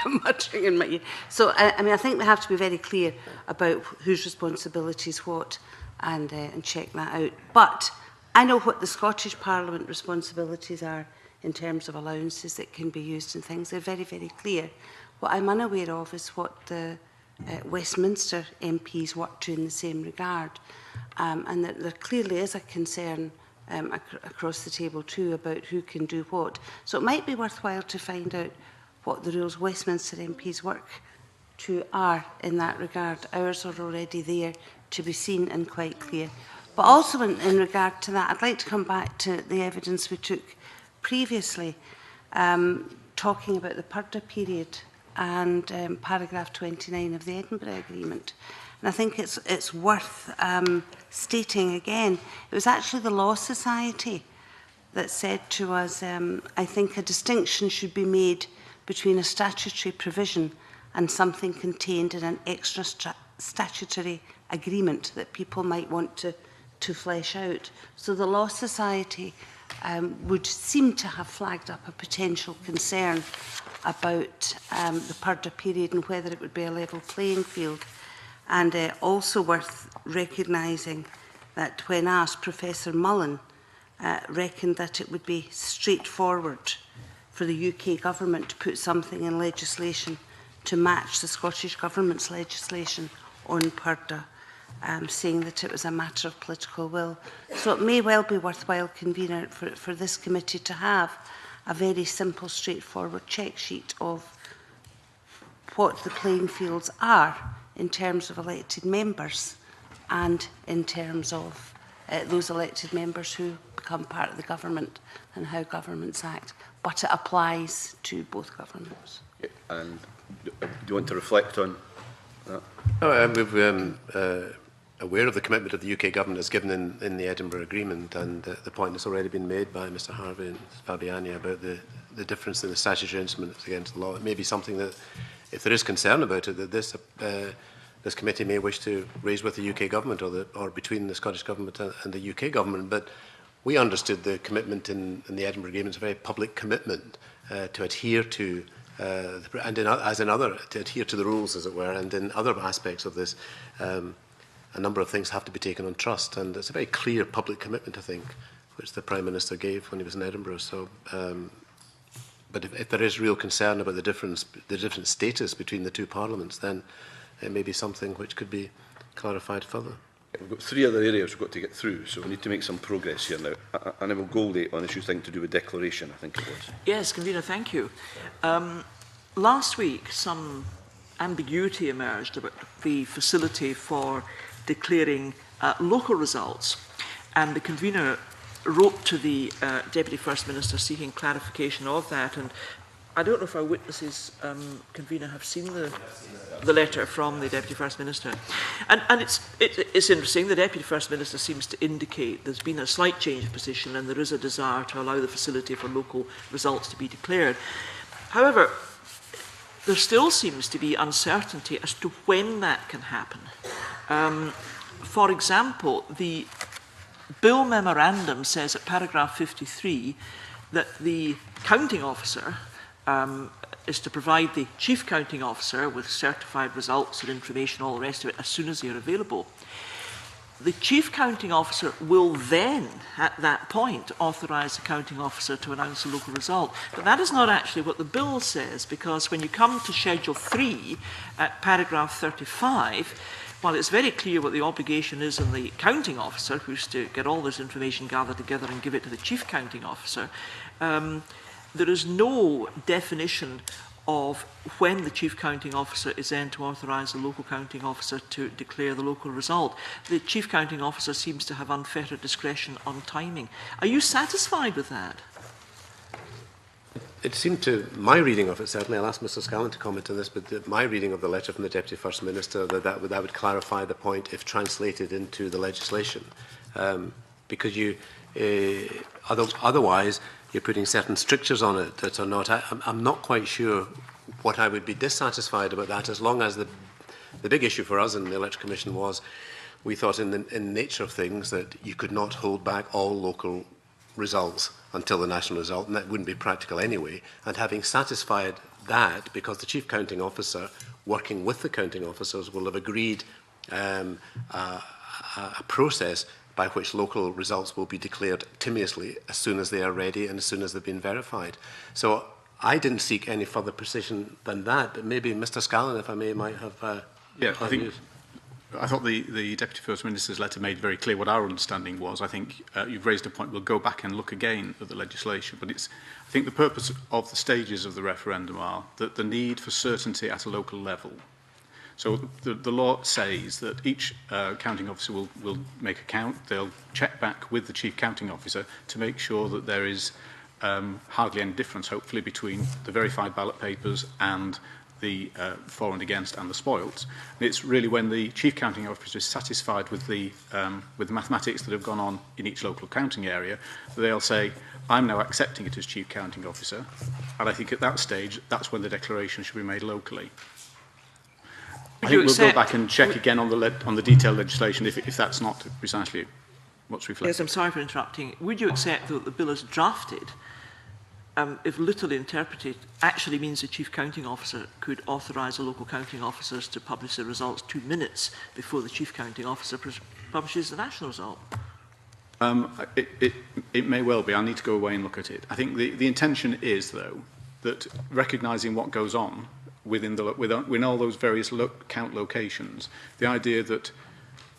I'm muttering in my ear. So, I think we have to be very clear about whose responsibility is what, and check that out. But I know what the Scottish Parliament responsibilities are in terms of allowances that can be used and things. They're very, very clear. What I'm unaware of is what the Westminster MPs work to in the same regard, and that there clearly is a concern across the table too about who can do what. So it might be worthwhile to find out what the rules Westminster MPs work to are in that regard. Ours are already there to be seen and quite clear. But also in regard to that, I'd like to come back to the evidence we took previously, talking about the purdah period and paragraph 29 of the Edinburgh Agreement. And I think it's worth stating again, it was actually the Law Society that said to us, I think a distinction should be made between a statutory provision and something contained in an extra statutory agreement that people might want to flesh out. So the Law Society would seem to have flagged up a potential concern about the purdah period and whether it would be a level playing field. And also worth recognising that when asked, Professor Mullen reckoned that it would be straightforward for the UK government to put something in legislation to match the Scottish Government's legislation on purdah, saying that it was a matter of political will. So it may well be worthwhile, convener, for this committee to have a very simple, straightforward check sheet of what the playing fields are in terms of elected members and in terms of those elected members who become part of the government and how governments act. But it applies to both governments. Okay. And do you want to reflect on that? We're aware of the commitment of the UK government as given in the Edinburgh Agreement, and the point that's already been made by Mr Harvey and Ms Fabiani about the difference in the statutory instruments against the law. It may be something that, if there is concern about it, that this committee may wish to raise with the UK government or between the Scottish government and the UK government. But we understood the commitment in the Edinburgh Agreement as a very public commitment to adhere to to adhere to the rules, as it were, and in other aspects of this, a number of things have to be taken on trust, and it's a very clear public commitment, I think, which the Prime Minister gave when he was in Edinburgh. So, but if there is real concern about the different status between the two parliaments, then it may be something which could be clarified further. We've got 3 other areas we've got to get through, so we need to make some progress here now. And I will Goldie on issue thing to do with declaration, I think it was. Yes, Convener, thank you. Last week, some ambiguity emerged about the facility for declaring local results, and the Convener wrote to the Deputy First Minister seeking clarification of that. And I don't know if our witnesses, Convener, have seen the letter from the Deputy First Minister. And it's interesting, the Deputy First Minister seems to indicate there's been a slight change of position and there is a desire to allow the facility for local results to be declared. However, there still seems to be uncertainty as to when that can happen. For example, the Bill memorandum says at paragraph 53 that the counting officer is to provide the chief counting officer with certified results and information, all the rest of it, as soon as they are available. The chief counting officer will then, at that point, authorise the counting officer to announce a local result. But that is not actually what the bill says, because when you come to Schedule 3 at paragraph 35, while it's very clear what the obligation is on the counting officer, who's to get all this information gathered together and give it to the chief counting officer, there is no definition of when the chief counting officer is then to authorise the local counting officer to declare the local result. The chief counting officer seems to have unfettered discretion on timing. Are you satisfied with that? It seemed to, my reading of it, certainly, I'll ask Mr Scallan to comment on this, but my reading of the letter from the Deputy First Minister, that would clarify the point if translated into the legislation. Because otherwise, you're putting certain strictures on it that are not. I'm not quite sure what I would be dissatisfied about that, as long as the big issue for us in the Electoral Commission was we thought in the nature of things that you could not hold back all local results until the national result, and that wouldn't be practical anyway. And having satisfied that, because the Chief Counting Officer, working with the counting officers, will have agreed a process by which local results will be declared timiously as soon as they are ready and as soon as they've been verified. So I didn't seek any further precision than that, but maybe Mr. Scallan, if I may, might have... I thought the Deputy First Minister's letter made very clear what our understanding was. I think you've raised a point. We'll go back and look again at the legislation, but I think the purpose of the stages of the referendum are that the need for certainty at a local level. So the law says that each counting officer will make a count. They'll check back with the Chief Counting Officer to make sure that there is hardly any difference, hopefully, between the verified ballot papers and the for and against and the spoils. And it's really when the Chief Counting Officer is satisfied with the mathematics that have gone on in each local counting area, that they'll say, I'm now accepting it as Chief Counting Officer. And I think at that stage, that's when the declaration should be made locally. I think we'll go back and check again on the detailed legislation if that's not precisely what's reflected. Yes, I'm sorry for interrupting. Would you accept that the bill as drafted, if literally interpreted, actually means the Chief Counting Officer could authorise the local counting officers to publish the results 2 minutes before the Chief Counting Officer publishes the national result? It may well be. I need to go away and look at it. I think the intention is, though, that recognising what goes on within all those various count locations, the idea that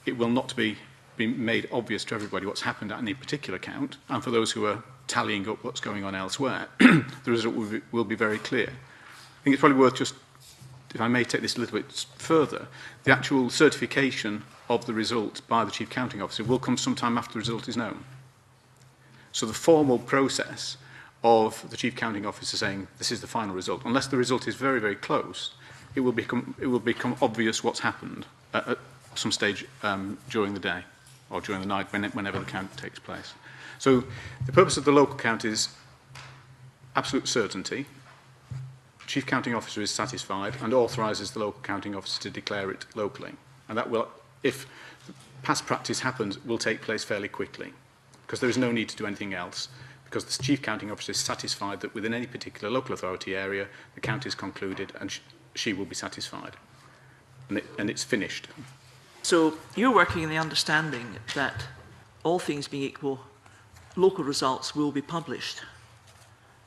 it will not be made obvious to everybody what's happened at any particular count, and for those who are tallying up what's going on elsewhere, the result will be very clear. I think it's probably worth just, if I may take this a little bit further, the actual certification of the result by the Chief Counting Officer will come sometime after the result is known. So the formal process of the Chief Counting Officer saying this is the final result, unless the result is very, very close, it will become obvious what's happened at some stage during the day or during the night, whenever the count takes place. So the purpose of the local count is absolute certainty. Chief Counting Officer is satisfied and authorises the local counting officer to declare it locally. And that will, if past practice happens, will take place fairly quickly, because there is no need to do anything else, because the Chief Counting Officer is satisfied that within any particular local authority area, the count is concluded and she will be satisfied. And it's finished. So you're working in the understanding that, all things being equal, local results will be published,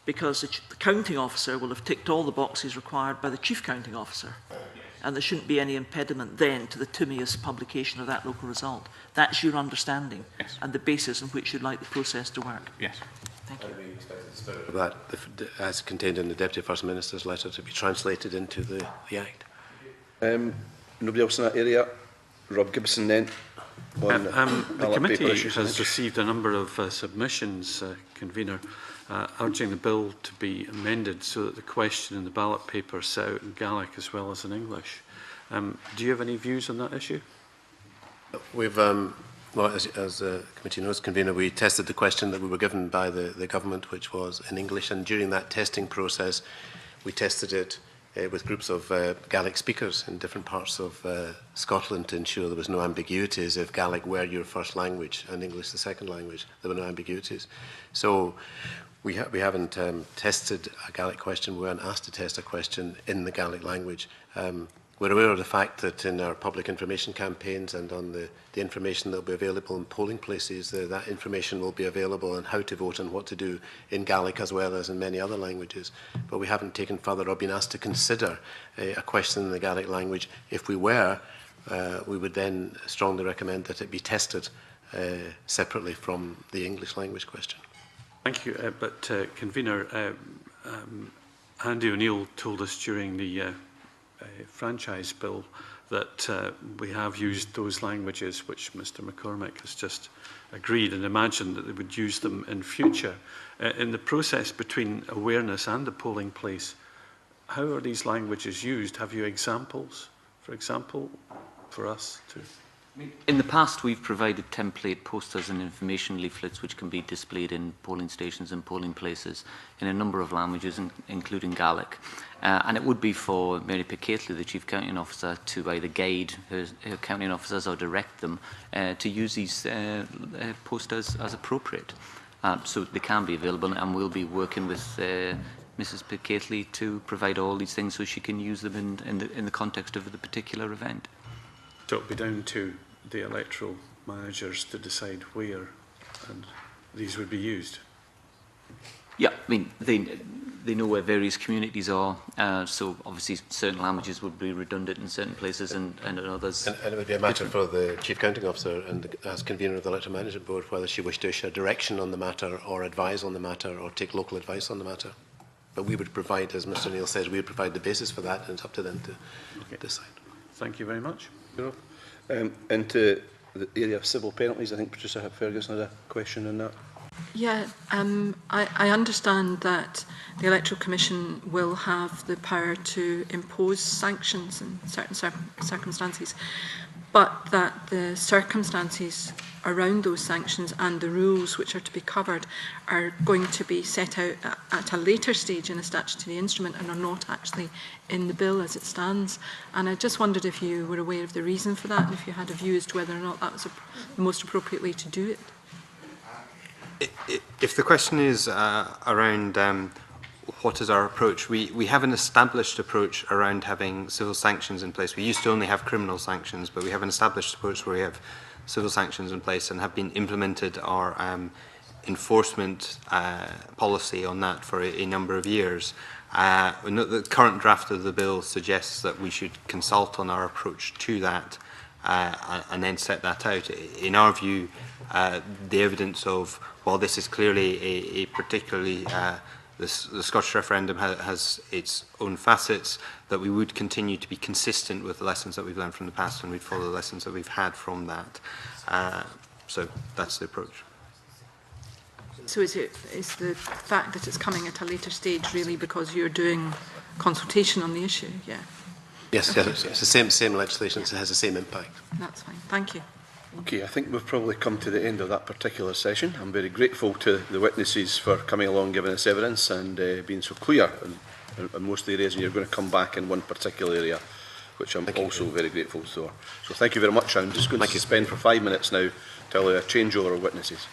because the counting officer will have ticked all the boxes required by the Chief Counting Officer, and there shouldn't be any impediment then to the timious publication of that local result. That's your understanding, yes, and the basis on which you'd like the process to work. Yes. Thank you. We expect the spirit of that, as contained in the Deputy First Minister's letter, to be translated into the Act. Nobody else in that area? Rob Gibson then. The committee has received a number of submissions, Convener, urging the bill to be amended so that the question in the ballot paper is set out in Gaelic as well as in English. Do you have any views on that issue? We've, well, as the committee knows, Convener, we tested the question that we were given by the government, which was in English, and during that testing process, we tested it with groups of Gaelic speakers in different parts of Scotland to ensure there was no ambiguities. If Gaelic were your first language and English the second language, there were no ambiguities. So we haven't tested a Gaelic question. We weren't asked to test a question in the Gaelic language. We're aware of the fact that in our public information campaigns and on the information that will be available in polling places, that information will be available on how to vote and what to do in Gaelic as well as in many other languages. But we haven't taken further or been asked to consider a question in the Gaelic language. If we were, we would then strongly recommend that it be tested separately from the English language question. Thank you. But Convener, Andy O'Neill told us during the franchise bill that we have used those languages which Mr McCormick has just agreed, and imagined that they would use them in future. In the process between awareness and the polling place, how are these languages used? Have you examples, for example, for us to? In the past, we've provided template posters and information leaflets which can be displayed in polling stations and polling places in a number of languages, including Gaelic. And it would be for Mary Pickately, the Chief Counting Officer, to either guide her counting officers or direct them to use these posters as appropriate. So they can be available, and we'll be working with Mrs. Pickately to provide all these things so she can use them in the context of the particular event. So it'll be down to the electoral managers to decide where and these would be used. Yeah, I mean, they know where various communities are, so obviously certain languages would be redundant in certain places and in others. And it would be a matter for the Chief Counting Officer and as convener of the Electoral Management Board whether she wished to issue a direction on the matter or advise on the matter or take local advice on the matter. But we would provide, as Mr Neil says, we would provide the basis for that, and it's up to them to decide. Thank you very much. Into the area of civil penalties, I think Patricia Ferguson had a question on that. Yeah, I understand that the Electoral Commission will have the power to impose sanctions in certain circumstances, but that the circumstances around those sanctions and the rules which are to be covered are going to be set out at a later stage in a statutory instrument and are not actually in the bill as it stands. And I just wondered if you were aware of the reason for that and if you had a view as to whether or not that was the most appropriate way to do it. If the question is around what is our approach, we have an established approach around having civil sanctions in place. We used to only have criminal sanctions, but we have an established approach where we have civil sanctions in place and have been implemented our enforcement policy on that for a number of years. The current draft of the bill suggests that we should consult on our approach to that and then set that out. In our view, the evidence of, while this is clearly a particularly, the Scottish referendum has its own facets, that we would continue to be consistent with the lessons that we've learned from the past and we'd follow the lessons that we've had from that. So that's the approach. So is the fact that it's coming at a later stage really because you're doing consultation on the issue? Yeah. Yes, okay. Yes, it's the same legislation, it has the same impact. That's fine. Thank you. Okay, I think we've probably come to the end of that particular session. I'm very grateful to the witnesses for coming along, giving us evidence and being so clear in most of the areas, and you're going to come back in one particular area, which I'm also very grateful for. So thank you very much. I'm just going to suspend for 5 minutes now till a changeover of witnesses.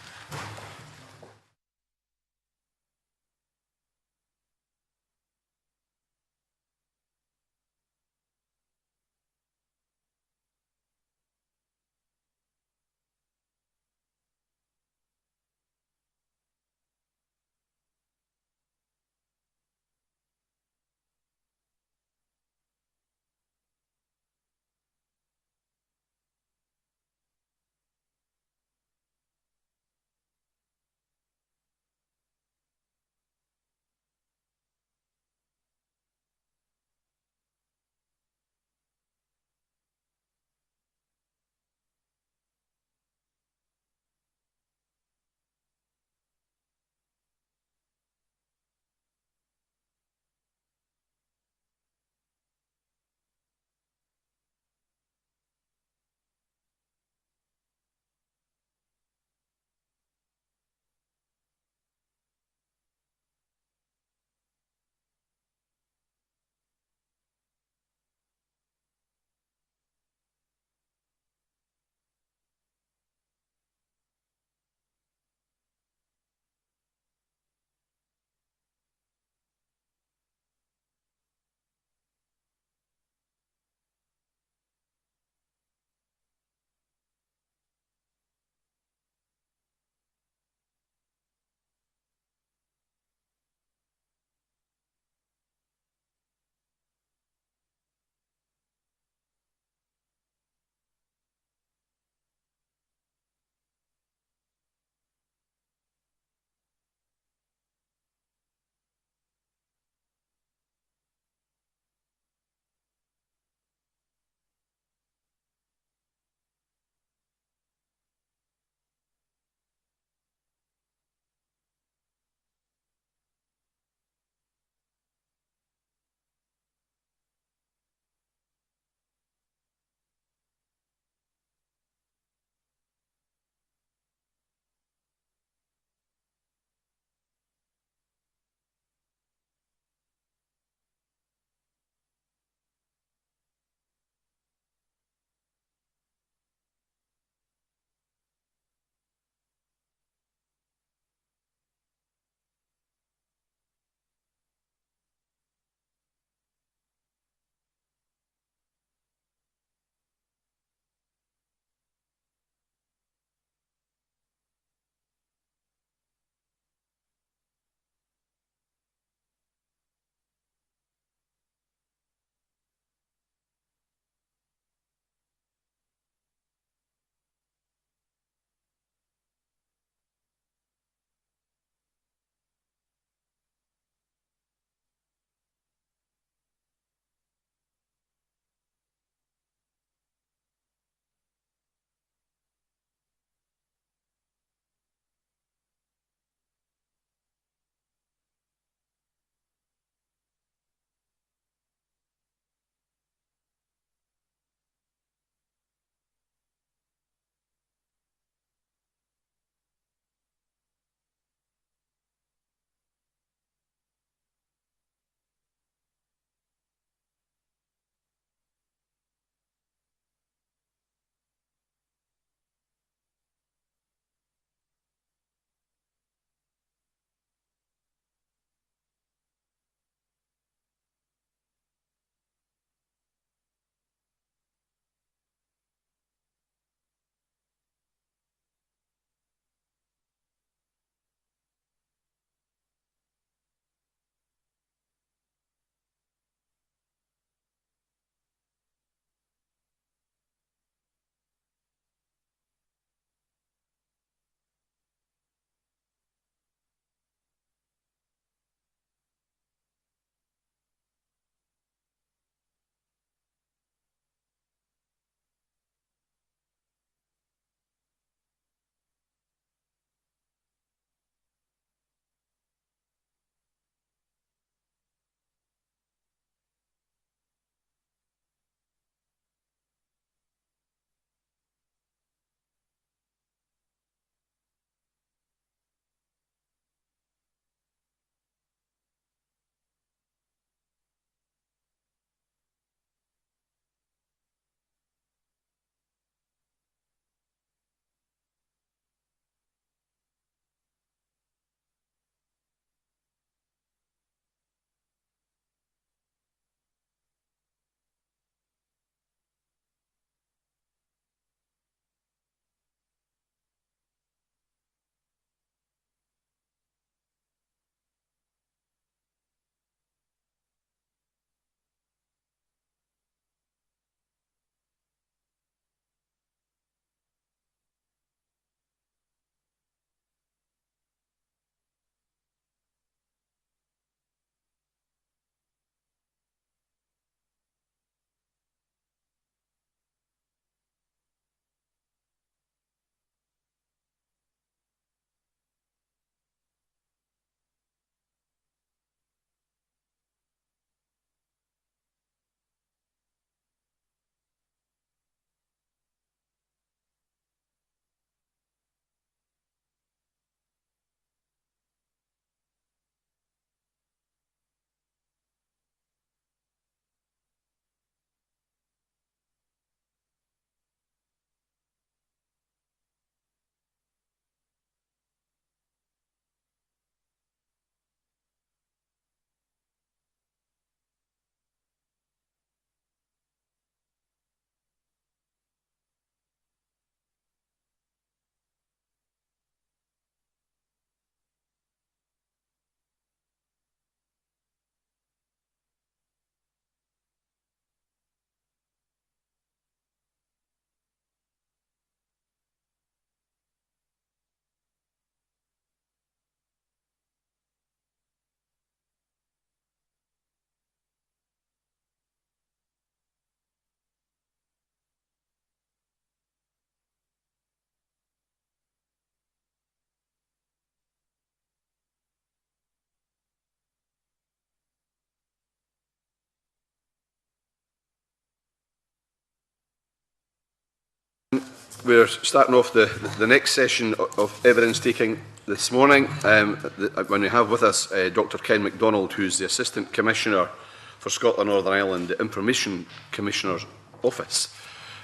We're starting off the next session of evidence taking this morning when we have with us Dr Ken Macdonald, who's the Assistant Commissioner for Scotland Northern Ireland, the Information Commissioner's Office.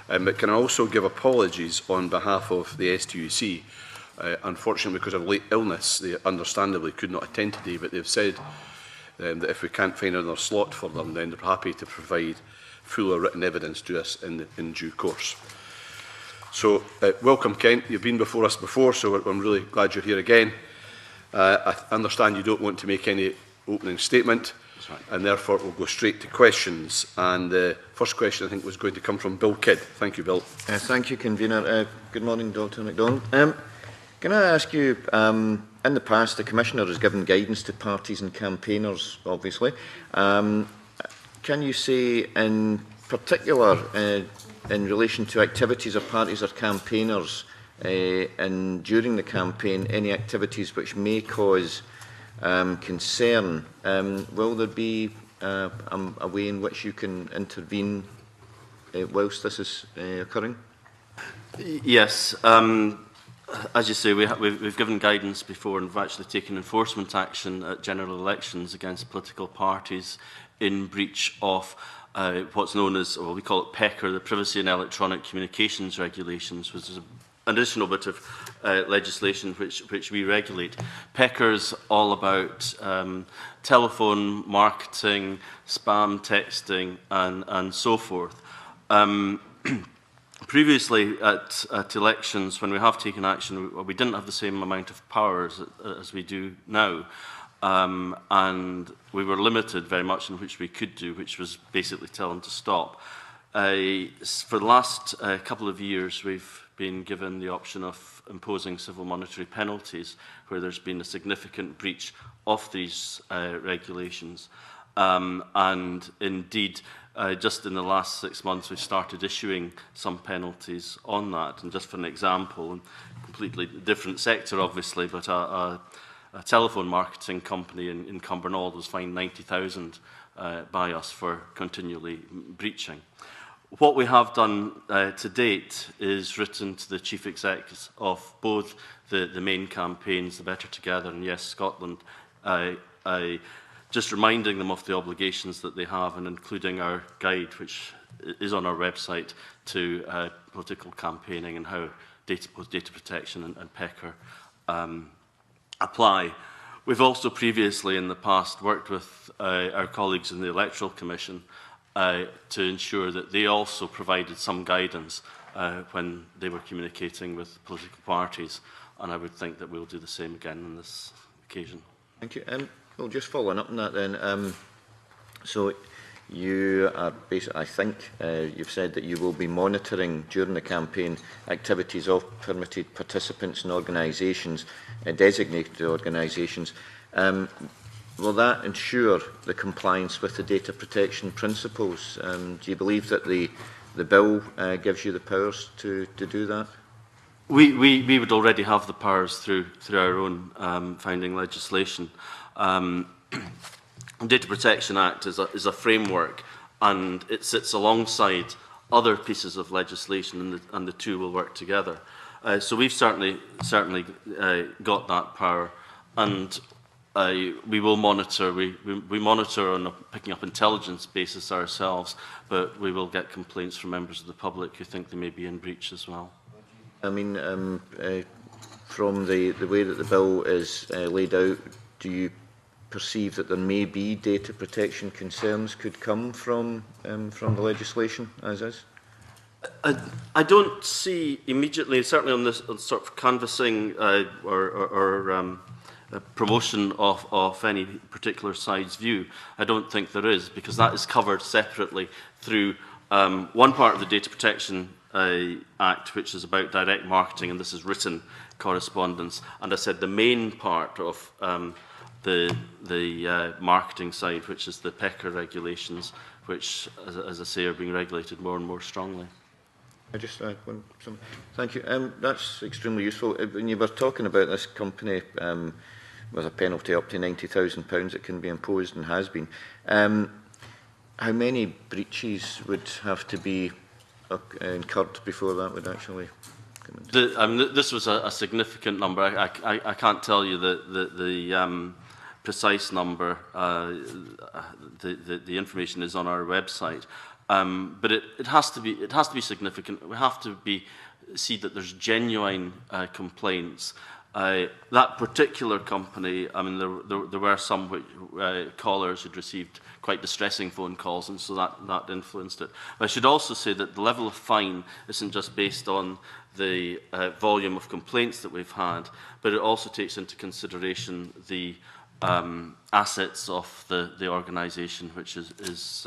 But can I also give apologies on behalf of the STUC. Unfortunately, because of late illness, they understandably could not attend today, but they've said that if we can't find another slot for them, then they're happy to provide fuller written evidence to us in due course. So, welcome, Ken. You've been before us before, so I'm really glad you're here again. I understand you don't want to make any opening statement, right, and therefore we'll go straight to questions. And the first question, I think, was going to come from Bill Kidd. Thank you, Bill. Thank you, Convener. Good morning, Dr Macdonald. Can I ask you, in the past, the Commissioner has given guidance to parties and campaigners, obviously. Can you say, in particular, in relation to activities of parties or campaigners and during the campaign, any activities which may cause concern, will there be a way in which you can intervene whilst this is occurring? Yes. As you say, we've given guidance before and we've actually taken enforcement action at general elections against political parties in breach of what's known as, well, we call it PECR, the Privacy and Electronic Communications Regulations, which is an additional bit of legislation which we regulate. PECR is all about telephone marketing, spam texting, and so forth. Previously, at elections, when we have taken action, we didn't have the same amount of powers as we do now. And we were limited very much in which we could do, which was basically tell them to stop. For the last couple of years, we've been given the option of imposing civil monetary penalties where there's been a significant breach of these regulations. And indeed, just in the last 6 months, we've started issuing some penalties on that. And just for an example, a completely different sector, obviously, but a telephone marketing company in Cumbernauld was fined 90,000 by us for continually breaching. What we have done to date is written to the chief execs of both the main campaigns, the Better Together and Yes Scotland, just reminding them of the obligations that they have and including our guide, which is on our website, to political campaigning and how both data protection and PECR apply. We've also previously in the past worked with our colleagues in the Electoral Commission to ensure that they also provided some guidance when they were communicating with political parties, and I would think that we'll do the same again on this occasion. Thank you. Well, just following up on that then, so you are basically, I think, you've said that you will be monitoring during the campaign activities of permitted participants and organisations, designated organisations. Will that ensure the compliance with the data protection principles? Do you believe that the bill gives you the powers to do that? We would already have the powers through our own founding legislation. The Data Protection Act is a framework, and it sits alongside other pieces of legislation, and the two will work together. So we've certainly got that power, and we will monitor. We monitor on a picking up intelligence basis ourselves, but we will get complaints from members of the public who think they may be in breach as well. I mean, from the way that the bill is laid out, do you perceive that there may be data protection concerns could come from the legislation as is? I don't see immediately, certainly on this sort of canvassing or promotion of any particular side's view. I don't think there is, because that is covered separately through one part of the Data Protection Act, which is about direct marketing, and this is written correspondence. And I said the main part of the marketing side, which is the PECR regulations, which, as I say, are being regulated more and more strongly. I just thank you. That's extremely useful. When you were talking about this company with a penalty up to £90,000 that can be imposed and has been, how many breaches would have to be incurred before that would actually This was a significant number. I can't tell you the precise number. The information is on our website, but it has to be significant. We have to see that there's genuine complaints. That particular company, I mean, there were some callers who'd received quite distressing phone calls, and so that influenced it. But I should also say that the level of fine isn't just based on the volume of complaints that we've had, but it also takes into consideration the assets of the organisation, which is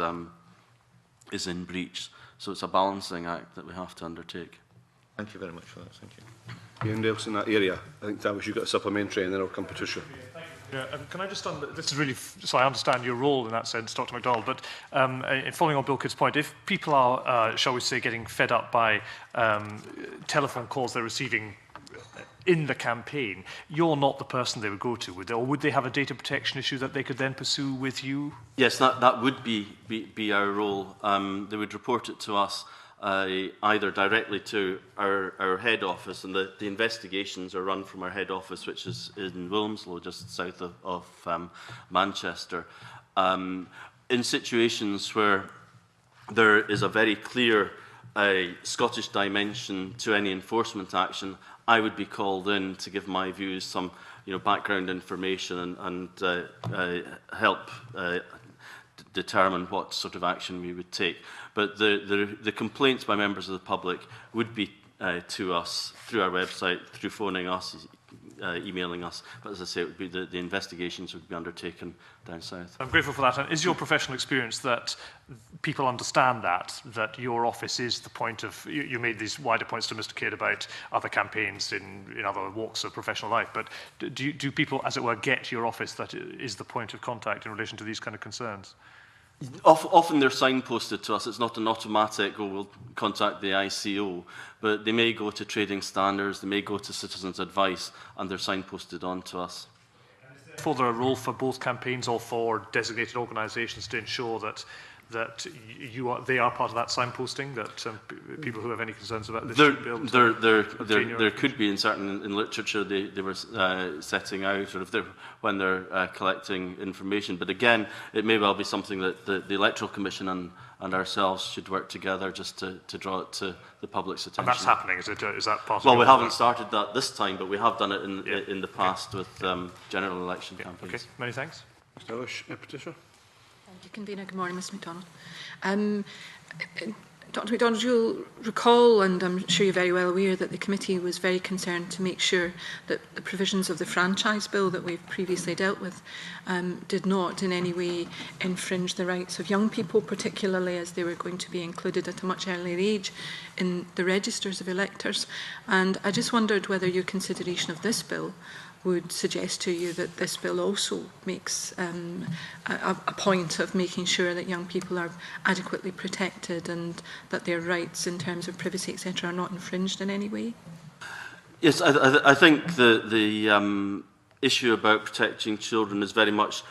in breach. So it's a balancing act that we have to undertake. Thank you very much for that. Thank you. Anyone else in that area? I think Tavish, you've got a supplementary, and then I'll come to Patricia. Yeah, can I just, this is really, so I understand your role in that sense, Dr. MacDonald, but following on Bill Kidd's point, if people are, shall we say, getting fed up by telephone calls they're receiving in the campaign, you're not the person they would go to, would they? Or would they have a data protection issue that they could then pursue with you? Yes, that would be our role. They would report it to us, either directly to our head office, and the investigations are run from our head office, which is in Wilmslow, just south of Manchester. In situations where there is a very clear Scottish dimension to any enforcement action, I would be called in to give my views, some background information, and help determine what sort of action we would take. But the complaints by members of the public would be to us through our website, through phoning us, emailing us. But as I say, it would be the investigations would be undertaken down south. I'm grateful for that. And is your professional experience that people understand that your office is the point of, you made these wider points to Mr. Kidd about other campaigns in other walks of professional life, but do people, as it were, get your office that is the point of contact in relation to these kind of concerns? Often they're signposted to us. It's not an automatic, we'll contact the ICO, but they may go to trading standards, they may go to citizens' advice, and they're signposted on to us. And is therefore there a role for both campaigns or for designated organisations to ensure that they are part of that signposting, that people who have any concerns about this should be able to there could be, in literature, they were setting out sort of when they're collecting information. But again, it may well be something that the Electoral Commission and ourselves should work together just to draw it to the public's attention. And that's happening, is that part of Well, we haven't started that this time, but we have done it in the past with general election campaigns. Okay, many thanks. Patricia? Thank you, Convener. Good morning, Mr MacDonald. Dr MacDonald, you'll recall, and I'm sure you're very well aware, that the committee was very concerned to make sure that the provisions of the franchise bill that we've previously dealt with did not in any way infringe the rights of young people, particularly as they were going to be included at a much earlier age in the registers of electors. And I just wondered whether your consideration of this bill would suggest to you that this bill also makes a point of making sure that young people are adequately protected and that their rights in terms of privacy, etc., are not infringed in any way? Yes, I think the issue about protecting children is very much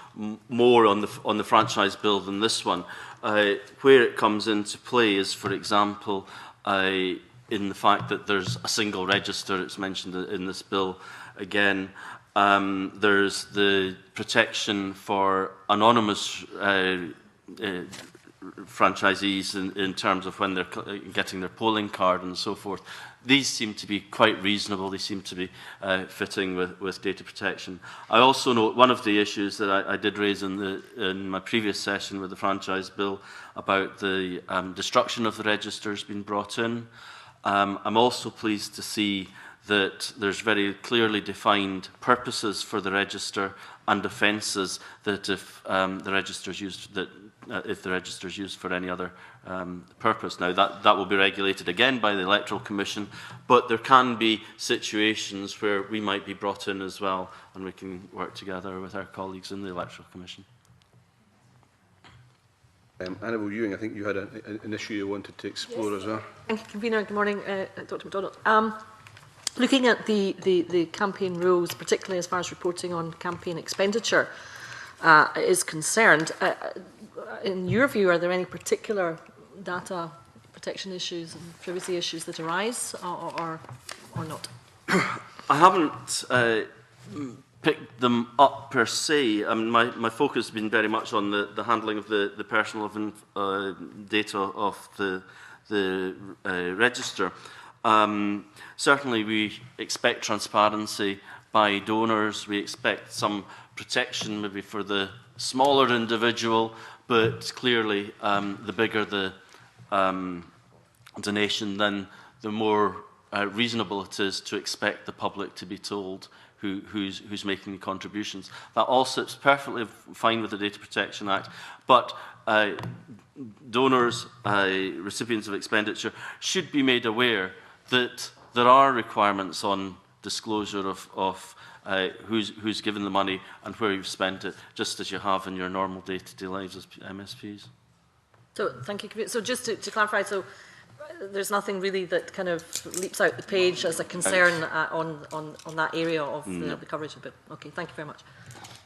more on the franchise bill than this one. Where it comes into play is, for example, in the fact that there's a single register. It's mentioned in this bill. Again, there's the protection for anonymous franchisees in terms of when they're getting their polling card and so forth. These seem to be quite reasonable. They seem to be fitting with data protection. I also note one of the issues that I did raise in my previous session with the franchise bill about the destruction of the registers being brought in. I'm also pleased to see that there's very clearly defined purposes for the register and offences that if the register is used for any other purpose. Now that will be regulated again by the Electoral Commission, but there can be situations where we might be brought in as well, and we can work together with our colleagues in the Electoral Commission. Annabel Ewing, I think you had an issue you wanted to explore as well. Thank you, Convener. Good morning, Dr MacDonald. Looking at the campaign rules, particularly as far as reporting on campaign expenditure is concerned, in your view, are there any particular data protection issues and privacy issues that arise, or not? I haven't picked them up per se. I mean, my focus has been very much on the handling of the personal data of the register. Certainly we expect transparency by donors. We expect some protection maybe for the smaller individual, but clearly the bigger the donation, then the more reasonable it is to expect the public to be told who's making the contributions. That all sits perfectly fine with the Data Protection Act, but donors, recipients of expenditure, should be made aware that there are requirements on disclosure of who's given the money and where you've spent it, just as you have in your normal day-to-day lives as MSPs. So, thank you. So just to clarify, so there's nothing really that kind of leaps out the page as a concern on that area of the coverage of the bill. Okay, thank you very much.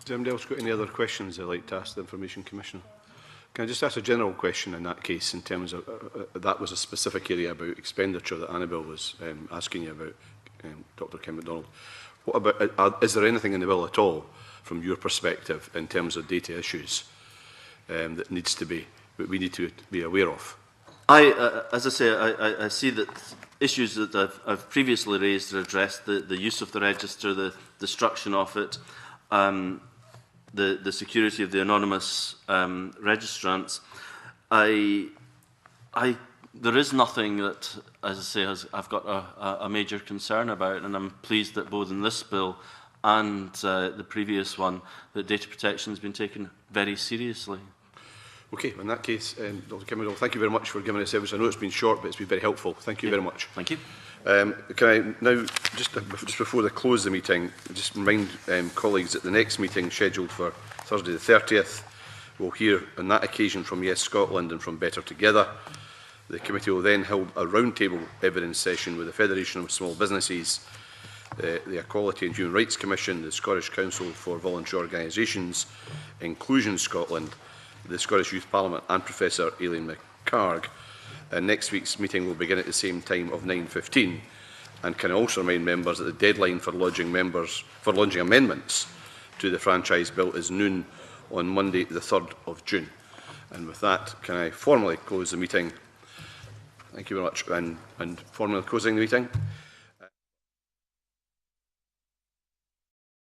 Does anybody else got any other questions they'd like to ask the Information Commissioner? Can I just ask a general question in that case, in terms of that was a specific area about expenditure that Annabel was asking you about, Dr. Kim Macdonald. What about, is there anything in the bill at all, from your perspective, in terms of data issues that needs to be, that we need to be aware of? As I say, I see that issues that I've previously raised are addressed, the use of the register, the destruction of it, the security of the anonymous registrants. There is nothing that, as I say, I've got a major concern about, and I'm pleased that both in this bill and the previous one, that data protection has been taken very seriously. Okay, in that case, Dr. Kim Macdonald, thank you very much for giving us service. I know it's been short, but it's been very helpful. Thank you very much. Thank you. Can I now, just before I close the meeting, just remind colleagues that the next meeting scheduled for Thursday the 30th, we'll hear on that occasion from Yes Scotland and from Better Together. The committee will then hold a roundtable evidence session with the Federation of Small Businesses, the Equality and Human Rights Commission, the Scottish Council for Voluntary Organisations, Inclusion Scotland, the Scottish Youth Parliament and Professor Aileen McCarg. Next week's meeting will begin at the same time of 9:15, and can I also remind members that the deadline for lodging amendments to the franchise bill is noon on Monday the 3rd of June. And with that, can I formally close the meeting? Thank you very much. And formally closing the meeting.